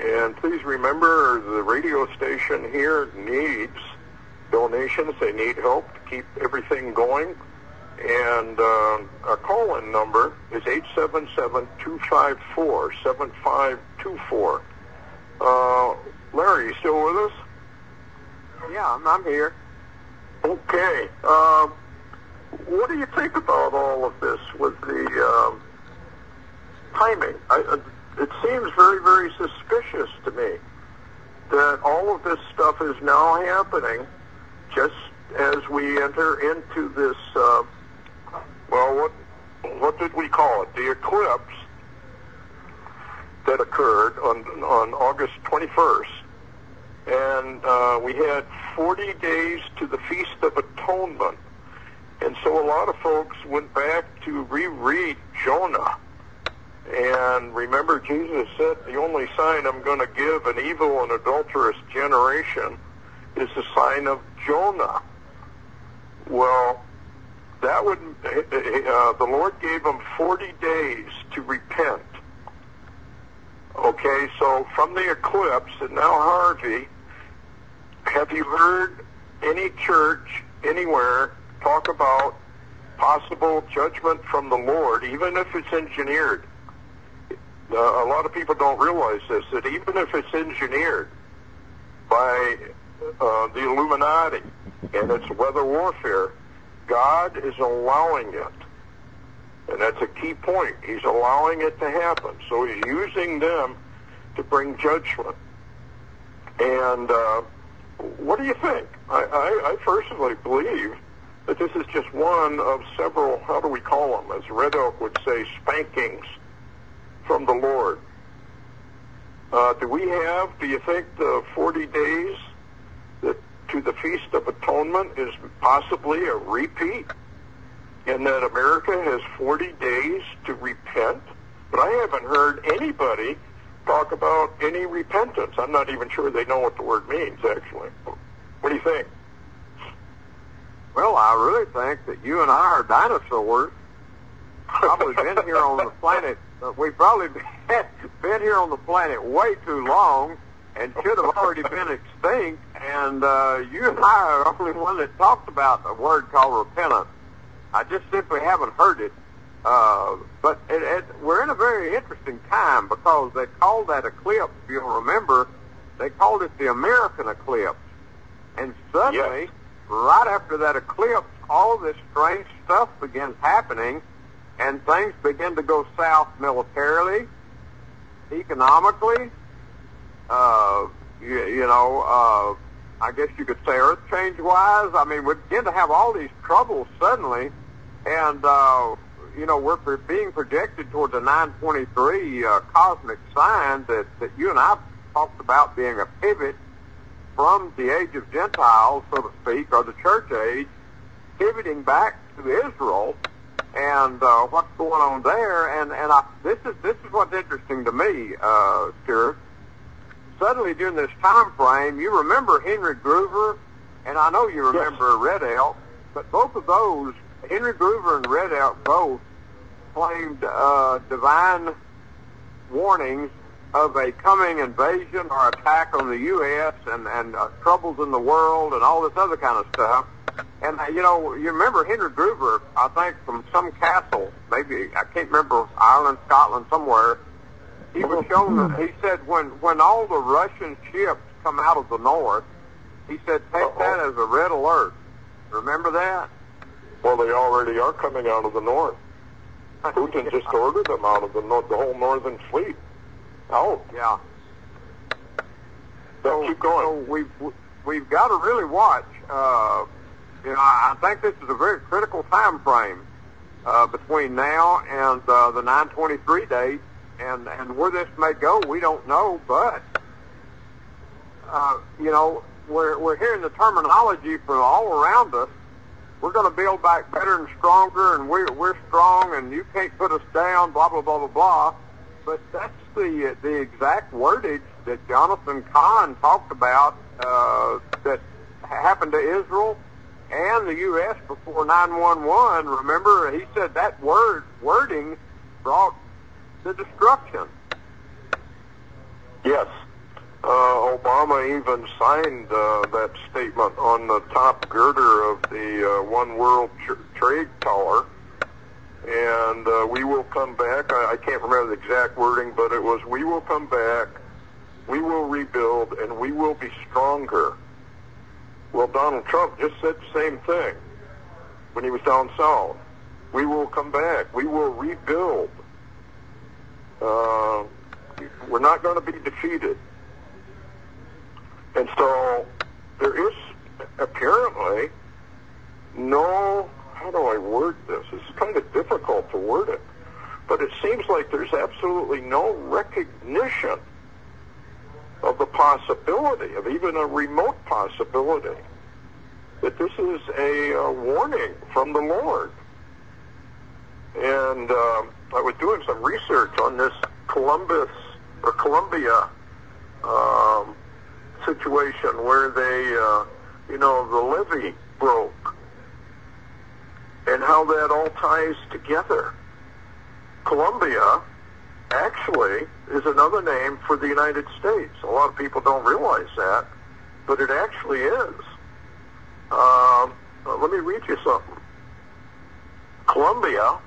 And please remember, the radio station here needs donations. They need help to keep everything going. And our call-in number is 877-254-7524. Larry, you still with us? Yeah, I'm here. Okay. What do you think about all of this with the timing? It seems very, very suspicious to me that all of this stuff is now happening just as we enter into this, what did we call it? The eclipse that occurred on August 21st. And we had 40 days to the Feast of Atonement. And so a lot of folks went back to reread Jonah. And remember, Jesus said, the only sign I'm going to give an evil and adulterous generation is the sign of Jonah. Well, that would, the Lord gave them 40 days to repent. Okay, so from the eclipse, and now Harvey, have you heard any church anywhere talk about possible judgment from the Lord, even if it's engineered? A lot of people don't realize this, that even if it's engineered by the Illuminati and it's weather warfare, God is allowing it. And that's a key point. He's allowing it to happen. So he's using them to bring judgment. And what do you think? I personally believe that this is just one of several, how do we call them, as Red Oak would say, spankings from the Lord. Do you think the 40 days to the Feast of Atonement is possibly a repeat, and that America has 40 days to repent? But I haven't heard anybody talk about any repentance. I'm not even sure they know what the word means, actually. What do you think? Well, I really think that you and I are dinosaurs. Probably been here on the planet. We've probably been here on the planet way too long and should have already been extinct. And you and I are the only one that talked about a word called repentance. I just simply haven't heard it. But we're in a very interesting time, because they called that eclipse, if you'll remember, they called it the American eclipse. And suddenly, yes, right after that eclipse, all this strange stuff begins happening, and things begin to go south militarily, economically, I guess you could say earth change-wise. I mean, we begin to have all these troubles suddenly, and, we're being projected towards a 923 cosmic sign that you and I talked about being a pivot from the age of Gentiles, so to speak, or the church age, pivoting back to Israel, and what's going on there. And this is what's interesting to me, Stewart. Suddenly, during this time frame, you remember Henry Groover, and I know you remember, yes, Red Elk, but both of those, Henry Groover and Red Elk, both claimed divine warnings of a coming invasion or attack on the U.S. and troubles in the world and all this other kind of stuff. And, you remember Henry Groover, I think, from some castle, maybe, I can't remember, Ireland, Scotland, somewhere. He was shown, he said, when all the Russian ships come out of the north, he said, take that as a red alert. Remember that? Well, they already are coming out of the north. Putin just ordered them out of the whole northern fleet. Oh. Yeah. keep going. So we've got to really watch. I think this is a very critical time frame between now and the 9/23 date, and where this may go, we don't know. But we're hearing the terminology from all around us. We're going to build back better and stronger, and we're strong, and you can't put us down. Blah blah blah blah blah. But that's the exact wordage that Jonathan Kahn talked about that happened to Israel and the U.S. before 9/11. Remember, he said that wording brought the destruction. Yes. Obama even signed that statement on the top girder of the One World Trade Tower. And we will come back. I can't remember the exact wording, but it was, we will come back, we will rebuild, and we will be stronger. Well, Donald Trump just said the same thing when he was down south. We will come back. We will rebuild. We're not going to be defeated. And so there is apparently no, how do I word this? It's kind of difficult to word it. But it seems like there's absolutely no recognition of the possibility, of even a remote possibility, that this is a warning from the Lord. And I was doing some research on this Columbia situation where they, the levee broke, and how that all ties together. Columbia actually is another name for the United States. A lot of people don't realize that, but it actually is. Let me read you something. Columbia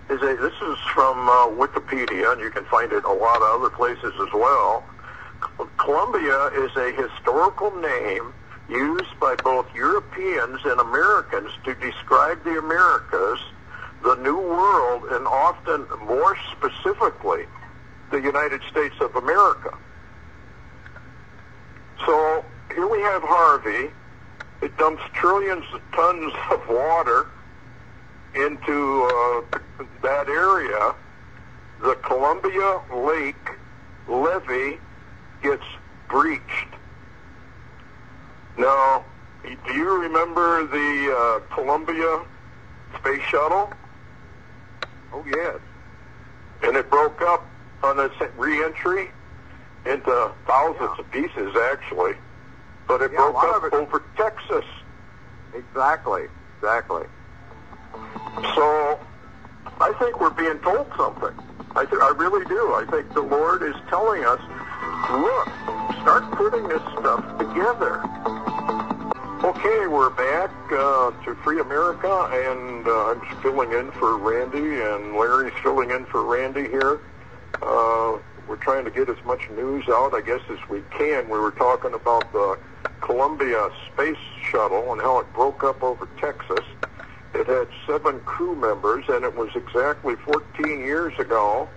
this is from Wikipedia, and you can find it a lot of other places as well. Columbia is a historical name used by both Europeans and Americans to describe the Americas, the New World, and often more specifically, the United States of America. So here we have Harvey. It dumps trillions of tons of water into that area. The Columbia Lake levee gets breached. Now, do you remember the Columbia space shuttle? Oh, yes. And it broke up on its re-entry into thousands of pieces, actually. But it broke up over Texas. Exactly. So I think we're being told something. I really do. I think the Lord is telling us, look, start putting this stuff together. Okay, we're back to Free America, and I'm filling in for Randy, and Larry's filling in for Randy here. We're trying to get as much news out, I guess, as we can. We were talking about the Columbia Space Shuttle and how it broke up over Texas. It had 7 crew members, and it was exactly 14 years ago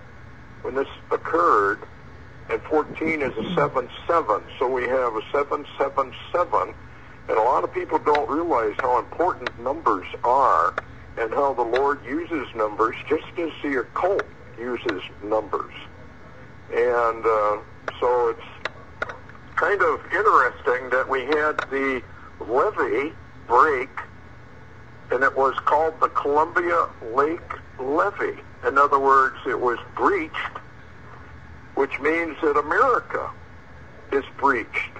when this occurred, and 14 is a 7-7, so we have a 777, and a lot of people don't realize how important numbers are and how the Lord uses numbers just as the occult uses numbers. And so it's kind of interesting that we had the levee break, and it was called the Columbia Lake Levee. In other words, it was breached, which means that America is breached.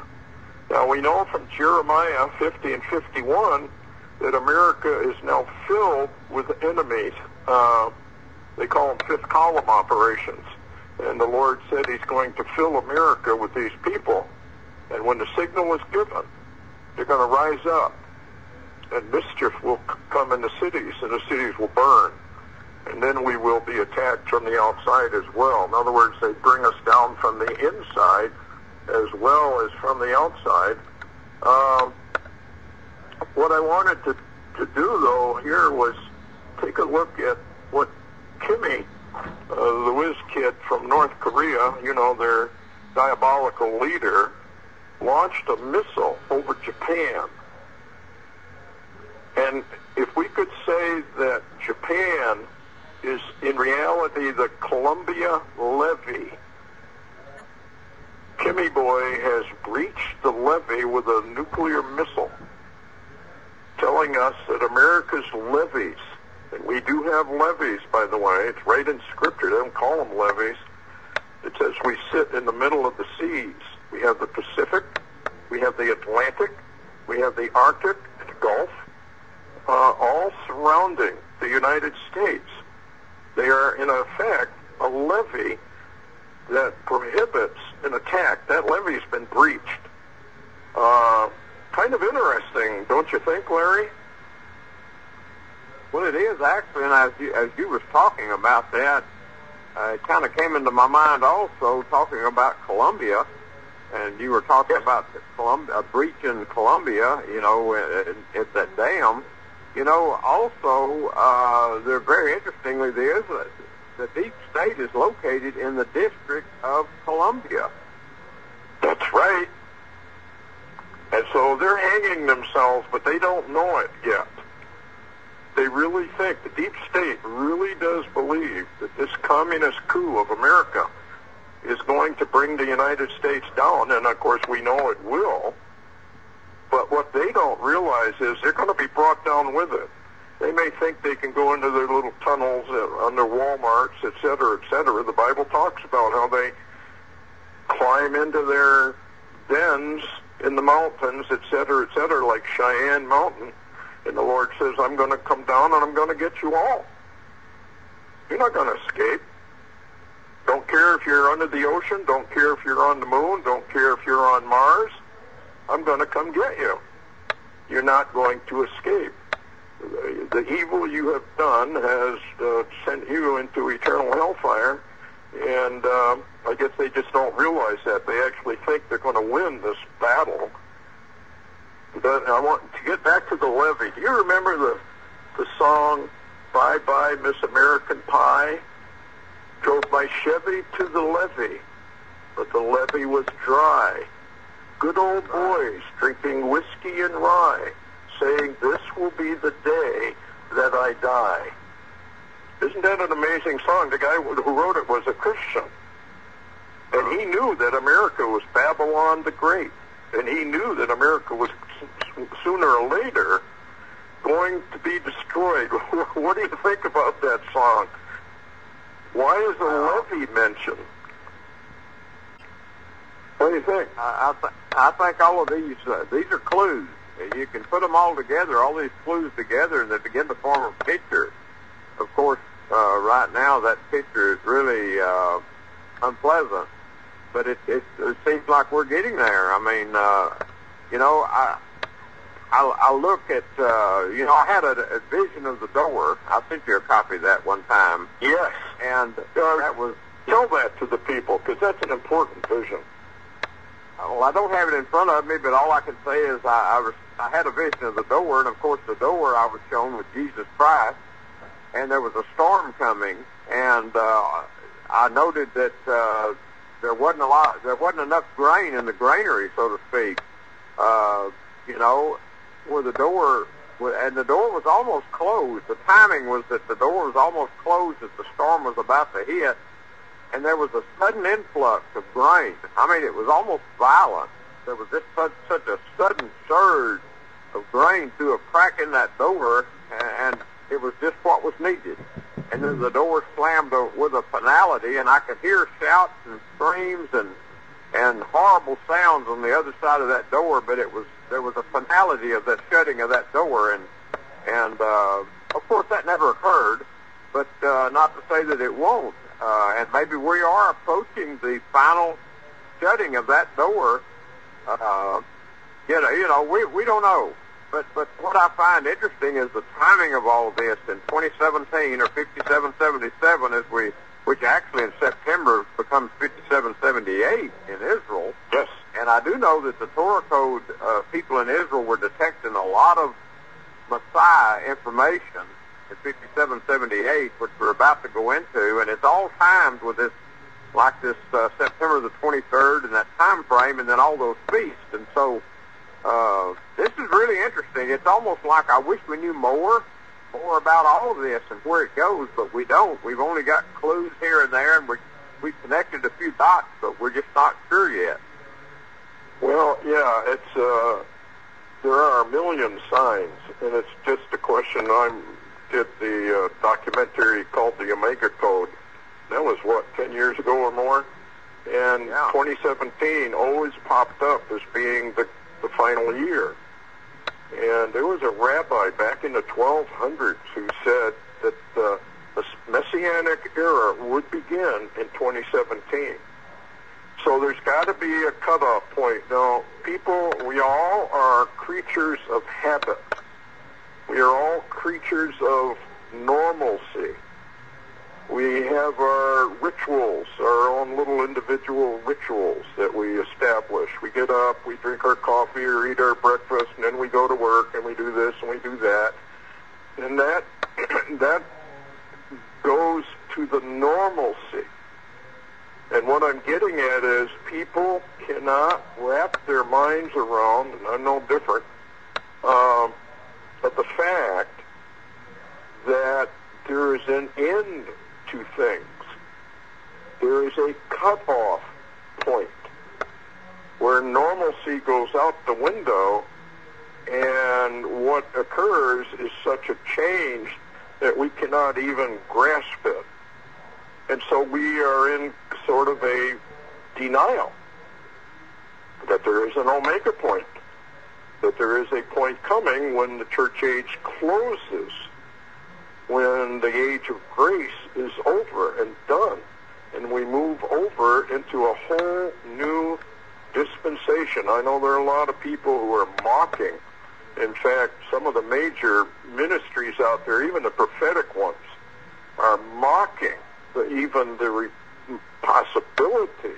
Now, we know from Jeremiah 50 and 51 that America is now filled with enemies. They call them fifth column operations. And the Lord said he's going to fill America with these people. And when the signal is given, they're going to rise up. And mischief will come in the cities, and the cities will burn. And then we will be attacked from the outside as well. In other words, they bring us down from the inside as well as from the outside. What I wanted to do, though, here was take a look at what Kimmy, the whiz kid from North Korea, their diabolical leader, launched a missile over Japan. And if we could say that Japan is in reality the Columbia Levee, Kimmy Boy has breached the levee with a nuclear missile, telling us that America's levees, and we do have levees, by the way, it's right in Scripture, they don't call them levees. It says we sit in the middle of the seas. We have the Pacific, we have the Atlantic, we have the Arctic, the Gulf, all surrounding the United States. They are, in effect, a levee that prohibits an attack. That levee's been breached. Kind of interesting, don't you think, Larry? Well, it is actually, and as you was talking about that, it kind of came into my mind also, talking about Columbia, and you were talking about a breach in Columbia, you know, at that dam. You know, also, they're very interestingly, the deep state is located in the District of Columbia. That's right. And so they're hanging themselves, but they don't know it yet. They really think, the deep state really does believe that this communist coup of America is going to bring the United States down, and of course we know it will. But what they don't realize is they're going to be brought down with it. They may think they can go into their little tunnels under Walmarts, et cetera, et cetera. The Bible talks about how they climb into their dens in the mountains, et cetera, like Cheyenne Mountain. And the Lord says, I'm going to come down and I'm going to get you all. You're not going to escape. Don't care if you're under the ocean. Don't care if you're on the moon. Don't care if you're on Mars. I'm going to come get you. You're not going to escape. The evil you have done has sent you into eternal hellfire, and I guess they just don't realize that. They actually think they're going to win this battle. But I want to get back to the levee. Do you remember the song, Bye Bye Miss American Pie? Drove my Chevy to the levee, but the levee was dry. Good old boys drinking whiskey and rye, saying this will be the day that I die. Isn't that an amazing song? The guy who wrote it was a Christian. And he knew that America was Babylon the Great. And he knew that America was sooner or later going to be destroyed. What do you think about that song? Why is a levee mentioned? What do you think? I think all of these are clues. You can put them all together, all these clues together, and they begin to form a picture. Of course, right now that picture is really unpleasant, but it seems like we're getting there. I mean, you know, I look at, you know, I had a vision of the door. I sent you a copy of that one time. Yes. And that was... Tell that to the people, because that's an important vision. Well, I don't have it in front of me, but all I can say is I had a vision of the door, and of course the door I was shown was Jesus Christ, and there was a storm coming, and I noted that there wasn't enough grain in the granary, so to speak. You know, where the door, and the door was almost closed. The timing was that the door was almost closed as the storm was about to hit, and there was a sudden influx of grain. I mean, it was almost violent. There was just such a sudden surge of grain through a crack in that door, and it was just what was needed. And then the door slammed with a finality, and I could hear shouts and screams and horrible sounds on the other side of that door, but there was a finality of the shutting of that door, and of course that never occurred, but not to say that it won't. And maybe we are approaching the final shutting of that door. You know, we don't know. But what I find interesting is the timing of all of this in 2017 or 5777, which actually in September becomes 5778 in Israel. Yes. And I do know that the Torah code people in Israel were detecting a lot of Messiah information in 5778, which we're about to go into, and it's all timed with this like this September the 23rd and that time frame, and then all those feasts. And so this is really interesting. It's almost like I wish we knew more about all of this and where it goes, but we don't. We've only got clues here and there, and we've connected a few dots, but we're just not sure yet. Well, yeah, it's there are a million signs, and it's just a question. I did the documentary called The Omega Code. That was, 10 years ago or more? And 2017 always popped up as being the final year. And there was a rabbi back in the 1200s who said that the Messianic era would begin in 2017. So there's got to be a cutoff point. Now, people, we all are creatures of habit. We are all creatures of normalcy. We have our rituals, our own little individual rituals that we establish. We get up, we drink our coffee or eat our breakfast, and then we go to work and we do this and we do that. And that goes to the normalcy. And what I'm getting at is people cannot wrap their minds around, and I'm no different, but the fact that there is an end to things. There is a cutoff point where normalcy goes out the window, and what occurs is such a change that we cannot even grasp it. And so we are in sort of a denial that there is an omega point, that there is a point coming when the church age closes, when the age of grace is over and done, and we move over into a whole new dispensation. I know there are a lot of people who are mocking. In fact, some of the major ministries out there, even the prophetic ones, are mocking even the possibility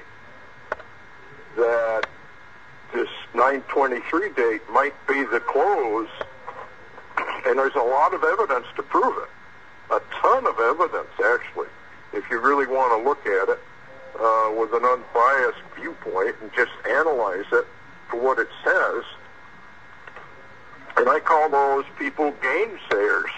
that this 9/23 date might be the close, and there's a lot of evidence to prove it. A ton of evidence, actually, if you really want to look at it with an unbiased viewpoint and just analyze it for what it says. And I call those people gainsayers.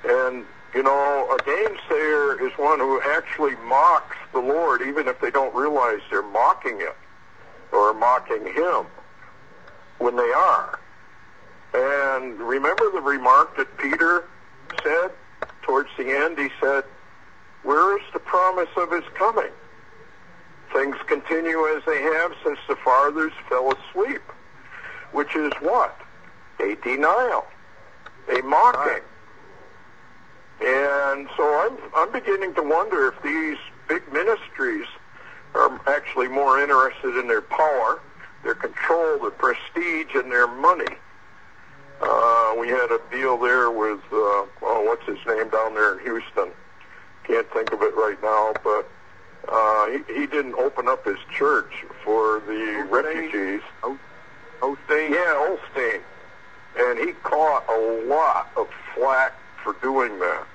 And, you know, a gainsayer is one who actually mocks the Lord, even if they don't realize they're mocking it or mocking him when they are. And remember the remark that Peter said towards the end? He said, "Where is the promise of his coming? Things continue as they have since the fathers fell asleep." Which is what? A denial, a mocking. And so I'm beginning to wonder if these big ministries are actually more interested in their power, their control, their prestige, and their money. We had a deal there with, what's his name down there in Houston? Can't think of it right now, but he didn't open up his church for the refugees. Osteen? Yeah, Osteen. And he caught a lot of flack for doing that.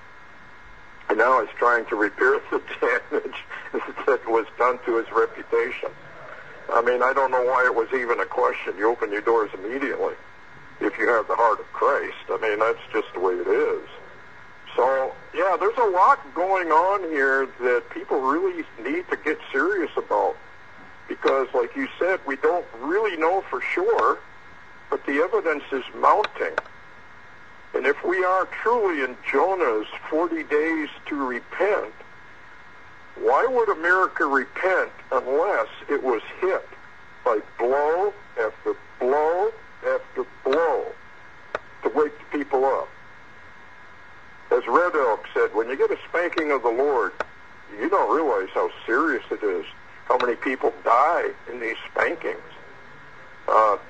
And now he's trying to repair the damage that was done to his reputation. I mean, I don't know why it was even a question. You open your doors immediately if you have the heart of Christ. I mean, that's just the way it is. So, yeah, there's a lot going on here that people really need to get serious about. Because, like you said, we don't really know for sure, but the evidence is mounting. And if we are truly in Jonah's 40 days to repent, why would America repent unless it was hit by blow after blow after blow to wake the people up? As Red Elk said, when you get a spanking of the Lord, you don't realize how serious it is, how many people die in these spankings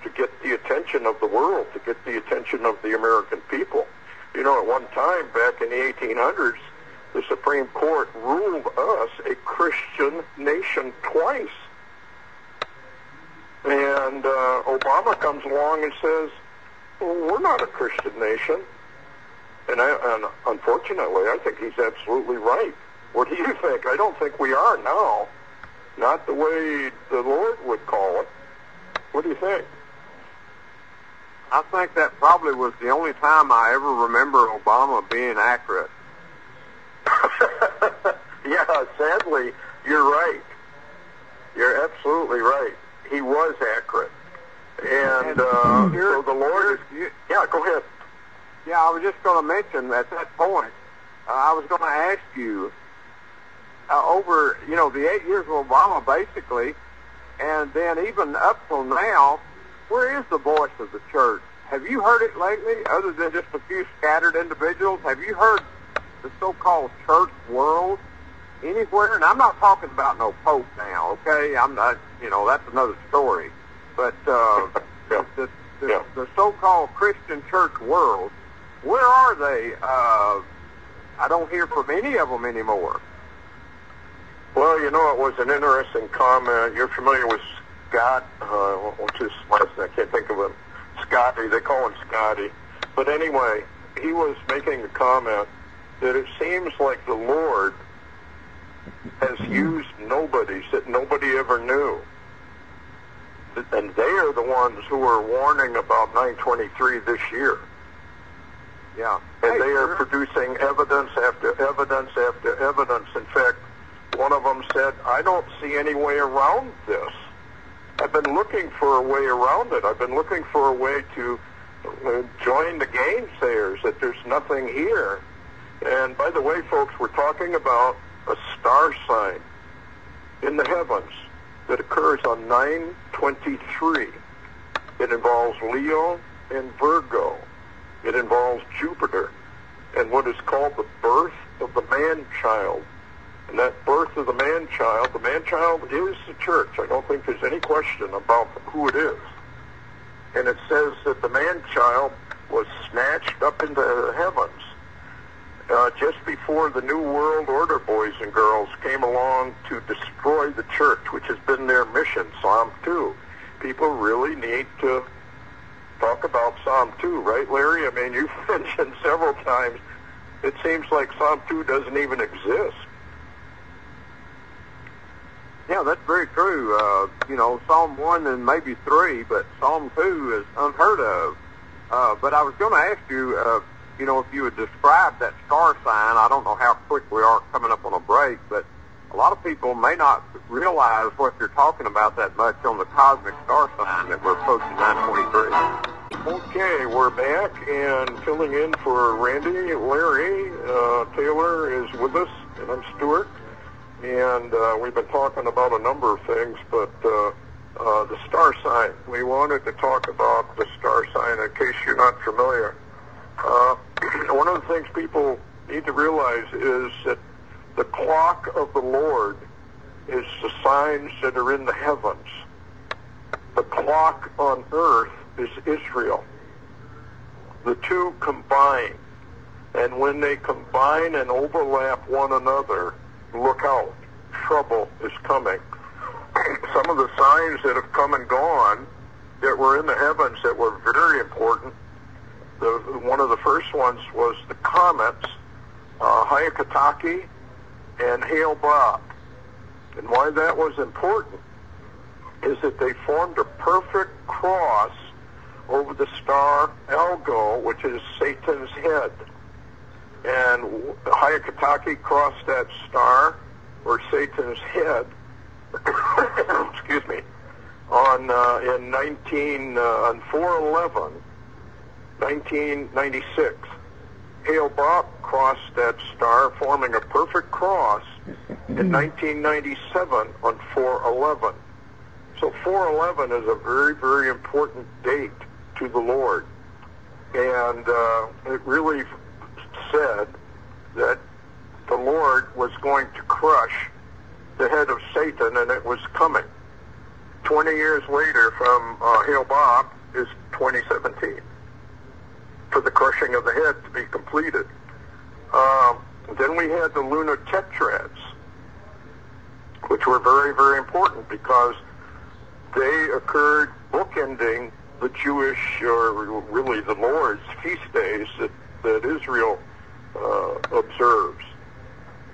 to get the attention of the world, to get the attention of the American people. You know, at one time, back in the 1800s, the Supreme Court ruled us a Christian nation twice. And Obama comes along and says, well, we're not a Christian nation. And unfortunately, I think he's absolutely right. What do you think? I don't think we are now. Not the way the Lord would call it. What do you think? I think that probably was the only time I ever remember Obama being accurate. Yeah, sadly, you're right. You're absolutely right. He was accurate. And so the Lord is... Yeah, go ahead. Yeah, I was just going to mention at that point, I was going to ask you, over, the 8 years of Obama, basically, and then even up till now, where is the voice of the church? Have you heard it lately, other than just a few scattered individuals? Have you heard the so-called church world anywhere? And I'm not talking about no pope now, okay? I'm not, that's another story. But the so-called Christian church world, where are they? I don't hear from any of them anymore. Well, it was an interesting comment. You're familiar with Scott, what's his last name? I can't think of him. Scotty, they call him Scotty. But anyway, he was making the comment that it seems like the Lord has used nobodies that nobody ever knew. And they are the ones who are warning about 923 this year. Yeah. And they are producing evidence after evidence after evidence. In fact, one of them said, I don't see any way around this. I've been looking for a way around it. I've been looking for a way to join the gainsayers, that there's nothing here. And by the way, folks, we're talking about a star sign in the heavens that occurs on 9/23. It involves Leo and Virgo. It involves Jupiter and what is called the birth of the man-child. And that birth of the man-child is the church. I don't think there's any question about who it is. And it says that the man-child was snatched up into the heavens just before the New World Order boys and girls came along to destroy the church, which has been their mission, Psalm 2. People really need to talk about Psalm 2, right, Larry? I mean, you've mentioned several times, it seems like Psalm 2 doesn't even exist. Yeah, that's very true. Psalm 1 and maybe 3, but Psalm 2 is unheard of. But I was going to ask you, if you would describe that star sign. I don't know how quick we are coming up on a break, but a lot of people may not realize what you're talking about that much on the cosmic star sign that we're approaching 923. Okay, we're back and filling in for Randy. Larry Taylor is with us, and I'm Stewart. And we've been talking about a number of things, but the star sign. We wanted to talk about the star sign in case you're not familiar. One of the things people need to realize is that the clock of the Lord is the signs that are in the heavens. The clock on earth is Israel. The two combine. And when they combine and overlap one another, look out, trouble is coming. Some of the signs that have come and gone that were in the heavens that were very important, one of the first ones was the comets, Hyakutake and Hale-Bopp. And why that was important is that they formed a perfect cross over the star Algol, which is Satan's head. And Hyakutake crossed that star, or Satan's head, excuse me, on 4/11/1996. Hale-Bopp crossed that star, forming a perfect cross in 1997 on 4/11. So 4/11 is a very, very important date to the Lord. And it really said that the Lord was going to crush the head of Satan, and it was coming. 20 years later from Hale-Bopp is 2017 for the crushing of the head to be completed. Then we had the lunar tetrads, which were very, very important because they occurred bookending the Jewish, or really the Lord's feast days that Israel observes.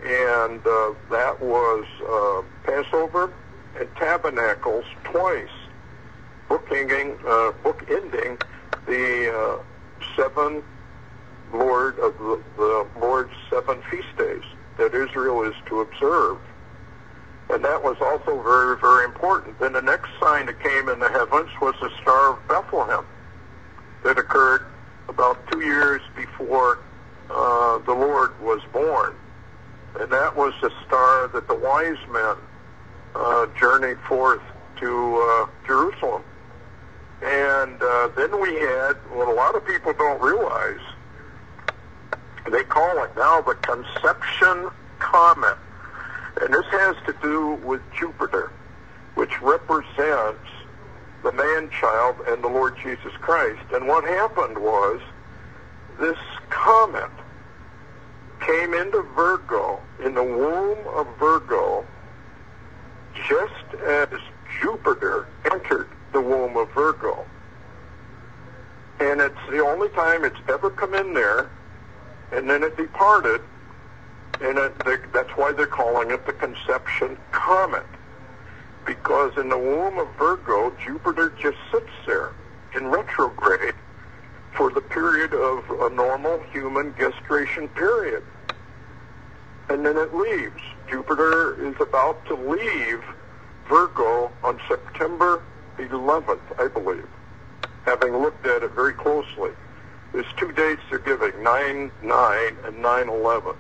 and that was Passover and Tabernacles twice, bookending the the Lord's 7 feast days that Israel is to observe. And that was also very, very important. Then the next sign that came in the heavens was the Star of Bethlehem that occurred about 2 years before the Lord was born. And that was the star that the wise men journeyed forth to Jerusalem. And then we had, what a lot of people don't realize, they call it now the Conception Comet. And this has to do with Jupiter, which represents the man-child and the Lord Jesus Christ. And what happened was this comet came into Virgo, in the womb of Virgo, just as Jupiter entered the womb of Virgo. And it's the only time it's ever come in there, and then it departed, and that's why they're calling it the Conception Comet. Because in the womb of Virgo, Jupiter just sits there in retrograde for the period of a normal human gestation period. And then it leaves. Jupiter is about to leave Virgo on September 11th, I believe, having looked at it very closely. There's 2 dates they're giving, 9/9 and 9/11.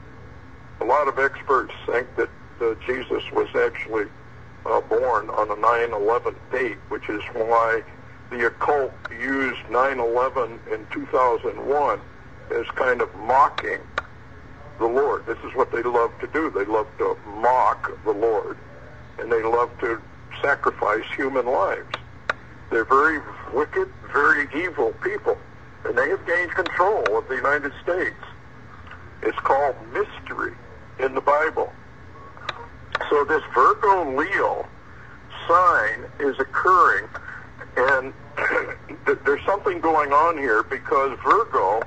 A lot of experts think that Jesus was actually born on a 9/11 date, which is why the occult used 9/11 in 2001 as kind of mocking the Lord. This is what they love to do. They love to mock the Lord, and they love to sacrifice human lives. They're very wicked, very evil people, and they have gained control of the United States. It's called mystery in the Bible. So this Virgo Leo sign is occurring, and there's something going on here because Virgo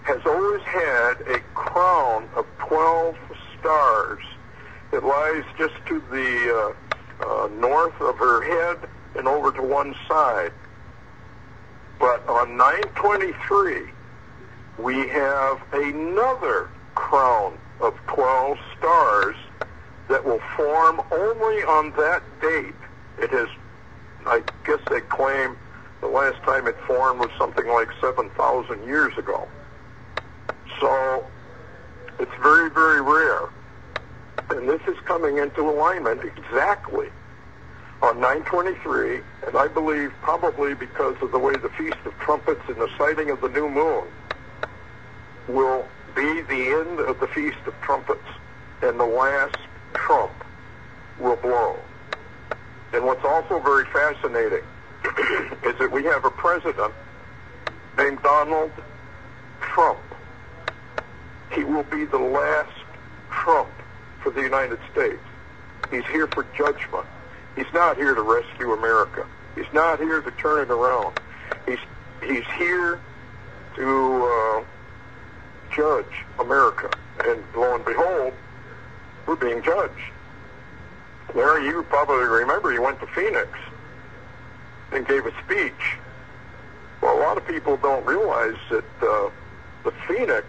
has always had a crown of 12 stars that lies just to the north of her head and over to one side. But on 9/23, we have another crown of 12 stars that will form only on that date. It has, I guess they claim the last time it formed was something like 7,000 years ago. So it's very, very rare. And this is coming into alignment exactly on 9/23, and I believe probably because of the way the Feast of Trumpets and the sighting of the new moon will be the end of the Feast of Trumpets, and the last trump will blow. And what's also very fascinating is that we have a president named Donald Trump. He will be the last Trump for the United States. He's here for judgment. He's not here to rescue America. He's not here to turn it around. He's here to judge America. And lo and behold, we're being judged. Larry, you probably remember he went to Phoenix and gave a speech. Well, a lot of people don't realize that the Phoenix,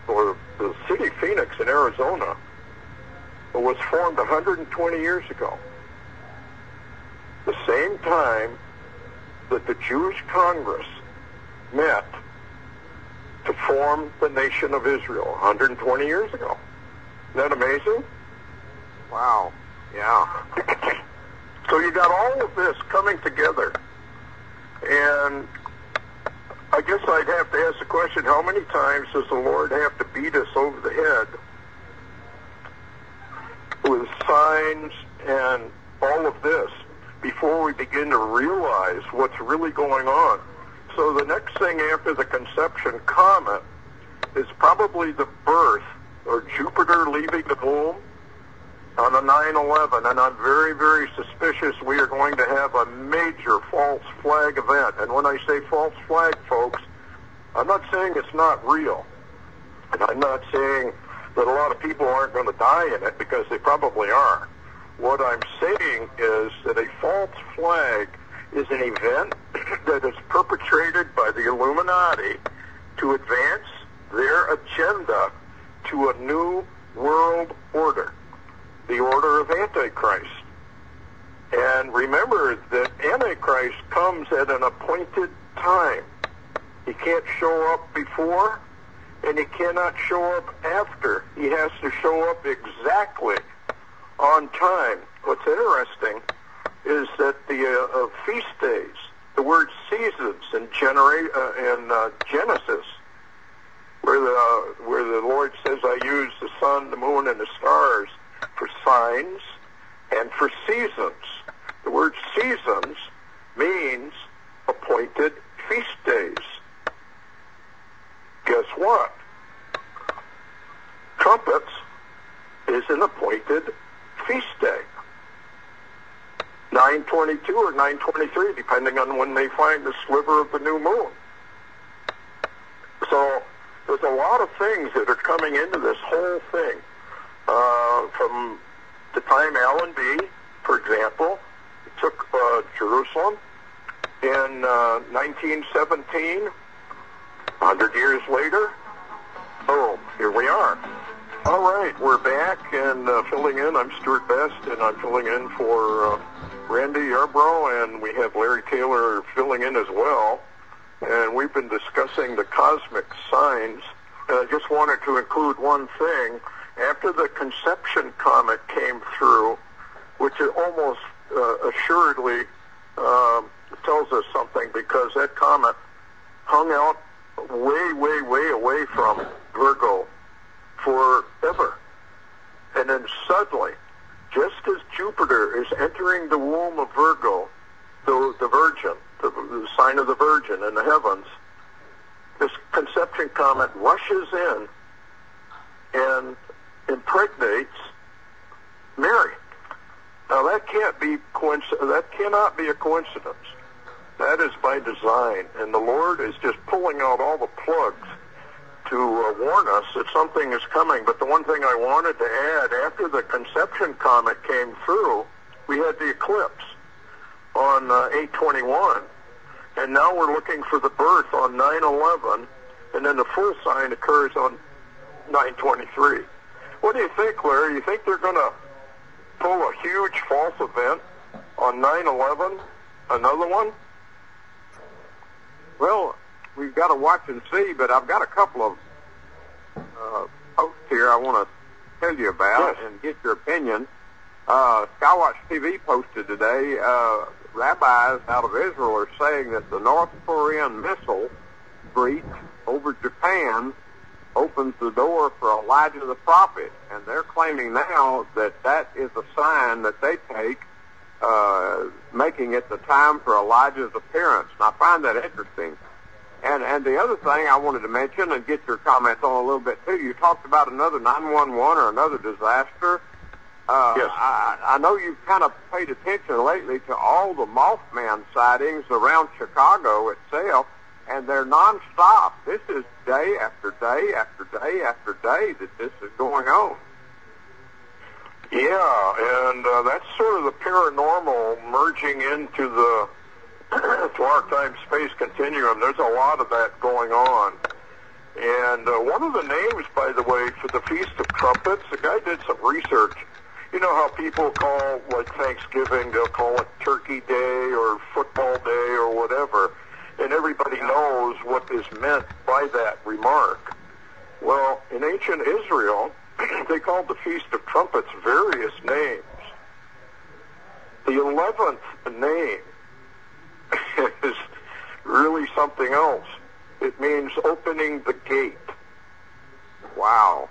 or the city Phoenix in Arizona, was formed 120 years ago. The same time that the Jewish Congress met to form the nation of Israel 120 years ago. Isn't that amazing? Wow. Yeah. So you got all of this coming together. And I guess I'd have to ask the question, how many times does the Lord have to beat us over the head with signs and all of this before we begin to realize what's really going on? So the next thing after the Conception Comet is probably the birth, or Jupiter leaving the womb on a 9/11, and I'm very, very suspicious we are going to have a major false flag event. And when I say false flag, folks, I'm not saying it's not real, and I'm not saying that a lot of people aren't going to die in it, because they probably are. What I'm saying is that a false flag is an event that is perpetrated by the Illuminati to advance their agenda to a new world order, the order of Antichrist. And remember that Antichrist comes at an appointed time. He can't show up before, and he cannot show up after. He has to show up exactly on time. What's interesting is that the feast days, the word seasons in Genesis, where the Lord says, I use the sun, the moon, and the stars for signs and for seasons. The word seasons means appointed feast days. Guess what? Trumpets is an appointed feast day. 9/22 or 9/23, depending on when they find the sliver of the new moon. So there's a lot of things that are coming into this whole thing. From the time Allenby, for example, took Jerusalem in 1917, 100 years later, boom, here we are. All right, we're back and filling in. I'm Stewart Best, and I'm filling in for Randy Yarborough, and we have Larry Taylor filling in as well. And we've been discussing the cosmic signs. And I just wanted to include one thing. After the conception comet came through, which it almost assuredly tells us something, because that comet hung out way, way, way away from Virgo forever. And then suddenly, just as Jupiter is entering the womb of Virgo, the Virgin, the sign of the Virgin in the heavens, this conception comet rushes in and impregnates Mary. Now that cannot be a coincidence. That is by design, and the Lord is just pulling out all the plugs to warn us that something is coming. But the one thing I wanted to add, after the conception comet came through, we had the eclipse on 8/21, and now we're looking for the birth on 9/11, and then the full sign occurs on 9/23. What do you think, Larry? You think they're going to pull a huge false event on 9/11, another one? Well, we've got to watch and see, but I've got a couple of posts here I want to tell you about and get your opinion. Skywatch TV posted today, rabbis out of Israel are saying that the North Korean missile breach over Japan opens the door for Elijah the prophet, and they're claiming now that that is a sign that they take, making it the time for Elijah's appearance. And I find that interesting. And the other thing I wanted to mention and get your comments on a little bit too, you talked about another 911 or another disaster. Yes. I know you've kind of paid attention lately to all the Mothman sightings around Chicago itself, and they're nonstop. This is day after day after day after day that this is going on. Yeah, and that's sort of the paranormal merging into the to our time-space continuum. There's a lot of that going on. And one of the names, by the way, for the Feast of Trumpets, the guy did some research. You know how people call, like Thanksgiving, they'll call it Turkey Day or Football Day or whatever, and everybody knows what is meant by that remark. Well, in ancient Israel, they called the Feast of Trumpets various names. The 11th name is really something else. It means opening the gate. Wow.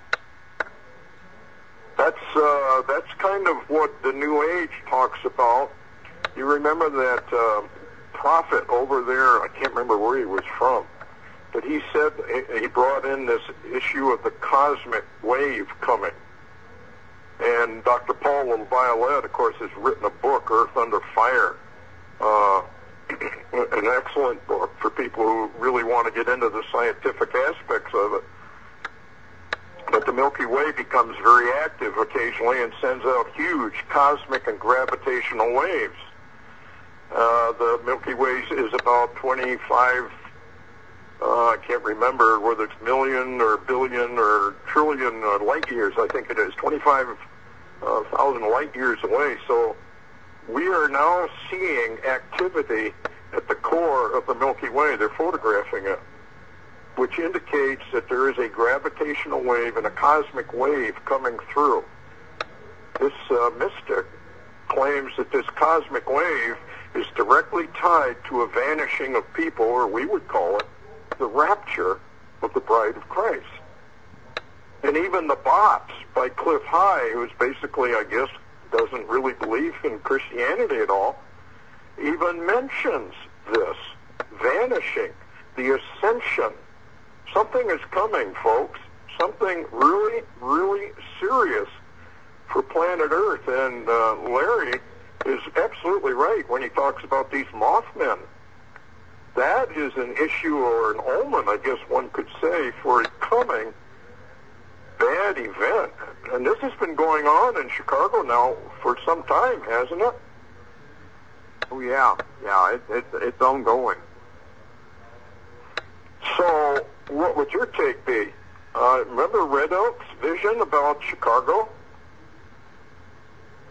That's kind of what the New Age talks about. You remember that prophet over there, I can't remember where he was from, but he said he brought in this issue of the cosmic wave coming. And Dr. Paul LaViolette, of course, has written a book, Earth Under Fire, an excellent book for people who really want to get into the scientific aspects of it. But But the Milky Way becomes very active occasionally and sends out huge cosmic and gravitational waves. The Milky Way is about 25, I can't remember whether it's million or billion or trillion light years, I think it is, 25,000 light years away. So we are now seeing activity at the core of the Milky Way. They're photographing it, which indicates that there is a gravitational wave and a cosmic wave coming through. This mystic claims that this cosmic wave is directly tied to a vanishing of people, or we would call it the rapture of the bride of Christ. And even the Bots by Cliff High, who's basically, I guess, doesn't really believe in Christianity at all, even mentions this vanishing, the ascension. Something is coming, folks. Something really, really serious for planet Earth. And Larry is absolutely right when he talks about these Mothmen. That is an issue or an omen, I guess one could say, for a coming bad event. And this has been going on in Chicago now for some time, hasn't it? Oh, yeah. Yeah, it's ongoing. So what would your take be? Remember Red Oak's vision about Chicago?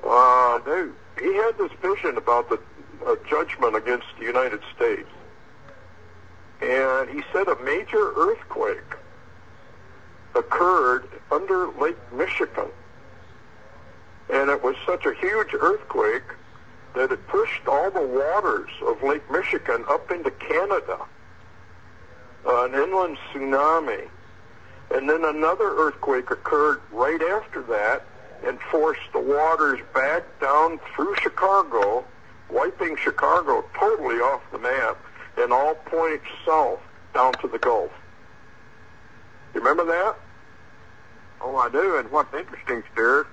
I do. He had this vision about the judgment against the United States. And he said a major earthquake occurred under Lake Michigan. And it was such a huge earthquake that it pushed all the waters of Lake Michigan up into Canada. An inland tsunami. And then another earthquake occurred right after that and forced the waters back down through Chicago, wiping Chicago totally off the map and all points south down to the Gulf. You remember that? Oh, I do. And what's interesting, Stewart,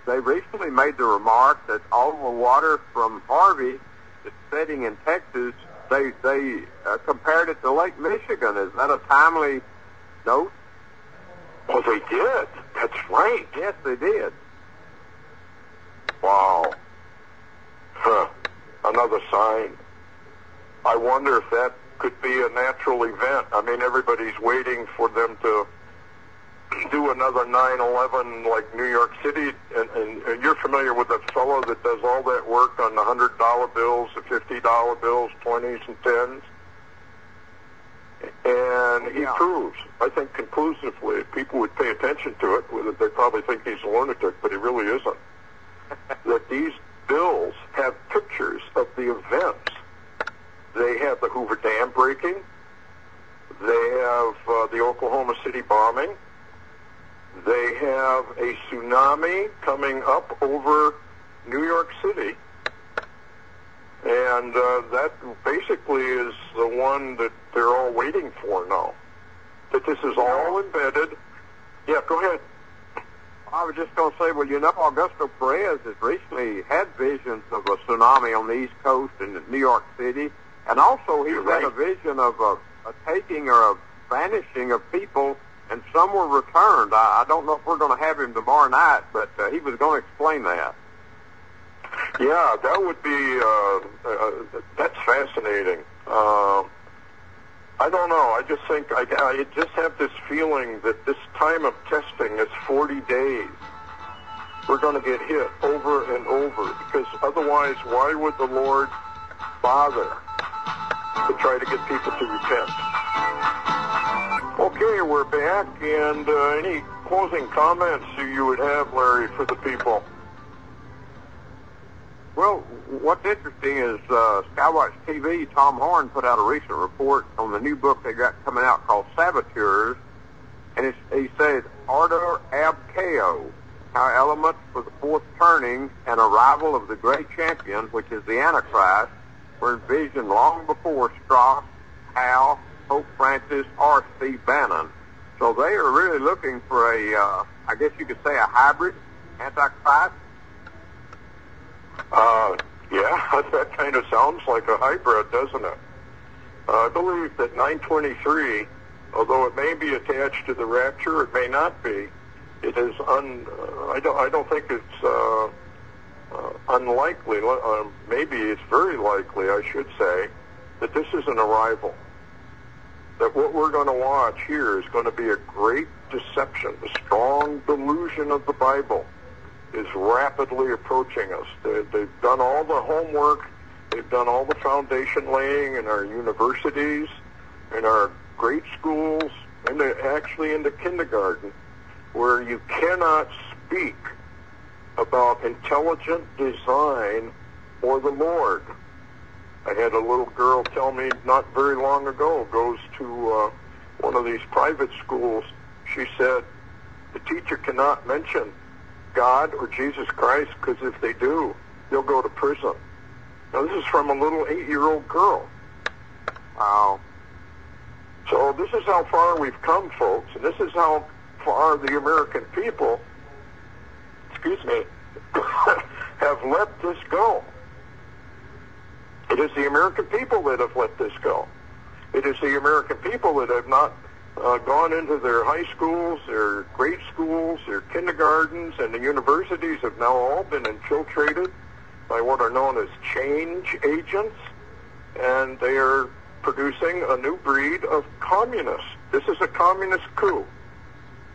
they recently made the remark that all the water from Harvey that's setting in Texas, they compared it to Lake Michigan. Is that a timely note? Oh, they did. That's right. Yes, they did. Wow. Huh. Another sign. I wonder if that could be a natural event. I mean, everybody's waiting for them to do another 9/11 like New York City. And you're familiar with that fellow that does all that work on the $100 bills, the $50 bills, 20s and 10s. And he proves, I think conclusively, if people would pay attention to it, they'd probably think he's a lunatic, but he really isn't, that these bills have pictures of the events. They have the Hoover Dam breaking. They have the Oklahoma City bombing. They have a tsunami coming up over New York City. And that basically is the one that they're all waiting for now. That this is all embedded. Yeah, go ahead. I was just going to say, well, you know, Augusto Perez has recently had visions of a tsunami on the East Coast in New York City. And also he's had a vision of a taking or a vanishing of people, and some were returned. I don't know if we're going to have him tomorrow night, but he was going to explain that. Yeah, that would be, that's fascinating. I don't know. I just think, I just have this feeling that this time of testing is 40 days. We're going to get hit over and over, because otherwise, why would the Lord bother to try to get people to repent? Okay, we're back, and any closing comments you would have, Larry, for the people? Well, what's interesting is Skywatch TV, Tom Horn, put out a recent report on the new book they got coming out called Saboteurs, and he said, Ardor ab Chaos, how elements for the fourth turning and arrival of the great champion, which is the Antichrist, were envisioned long before Strauss, Howe, Pope Francis, or Steve Bannon. So they are really looking for a, I guess you could say, a hybrid Antichrist. Yeah, that kind of sounds like a hybrid, doesn't it? I believe that 923 although it may be attached to the rapture, it may not be. It is I don't think it's unlikely. Maybe it's very likely, I should say, that this is an arrival. That what we're going to watch here is going to be a great deception. The strong delusion of the Bible is rapidly approaching us. They've done all the homework. They've done all the foundation laying in our universities, in our grade schools, and actually into kindergarten, where you cannot speak about intelligent design or the Lord. I had a little girl tell me not very long ago, goes to one of these private schools. She said, the teacher cannot mention God or Jesus Christ, because if they do, they'll go to prison. Now, this is from a little 8-year-old girl. Wow. So this is how far we've come, folks, and this is how far the American people, have let this go. It is the American people that have let this go. It is the American people that have not gone into their high schools, their grade schools, their kindergartens, and the universities have now all been infiltrated by what are known as change agents, and they are producing a new breed of communists. This is a communist coup.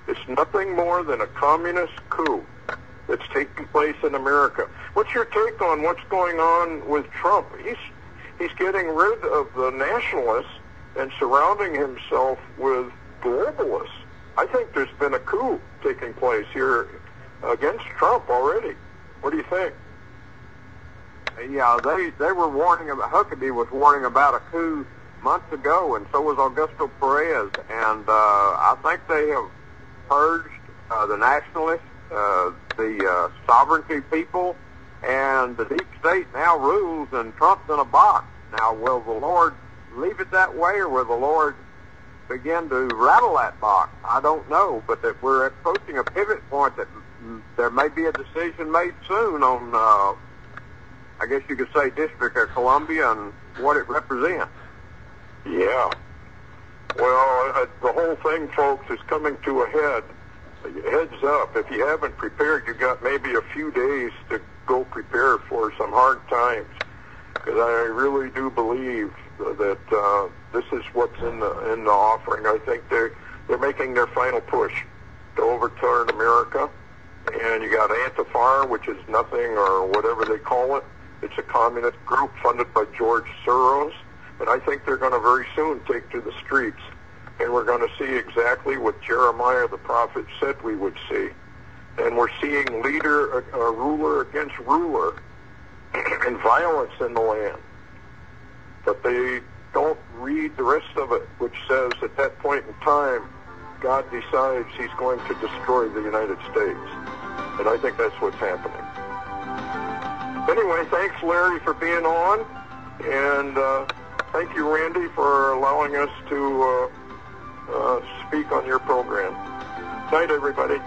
It's nothing more than a communist coup that's taking place in America. What's your take on what's going on with Trump? He's getting rid of the nationalists and surrounding himself with globalists. I think there's been a coup taking place here against Trump already. What do you think? Yeah, they were warning about, Huckabee was warning about a coup months ago, and so was Augusto Perez. And I think they have purged the nationalists, the sovereignty people, and the deep state now rules, and Trump's in a box. Now, will the Lord leave it that way, or will the Lord begin to rattle that box? I don't know, but that we're approaching a pivot point that there may be a decision made soon on, I guess you could say, District of Columbia and what it represents. Yeah. Well, the whole thing, folks, is coming to a head. Heads up. If you haven't prepared, you got maybe a few days to go prepare for some hard times. Because I really do believe that this is what's in the offering. I think they're making their final push to overturn America. And you got Antifa, which is nothing, or whatever they call it. It's a communist group funded by George Soros. And I think they're going to very soon take to the streets. And we're going to see exactly what Jeremiah the prophet said we would see. And we're seeing ruler against ruler and violence in the land. But they don't read the rest of it, which says at that point in time, God decides he's going to destroy the United States. And I think that's what's happening. Anyway, thanks, Larry, for being on. And thank you, Randy, for allowing us to speak on your program. Night, everybody.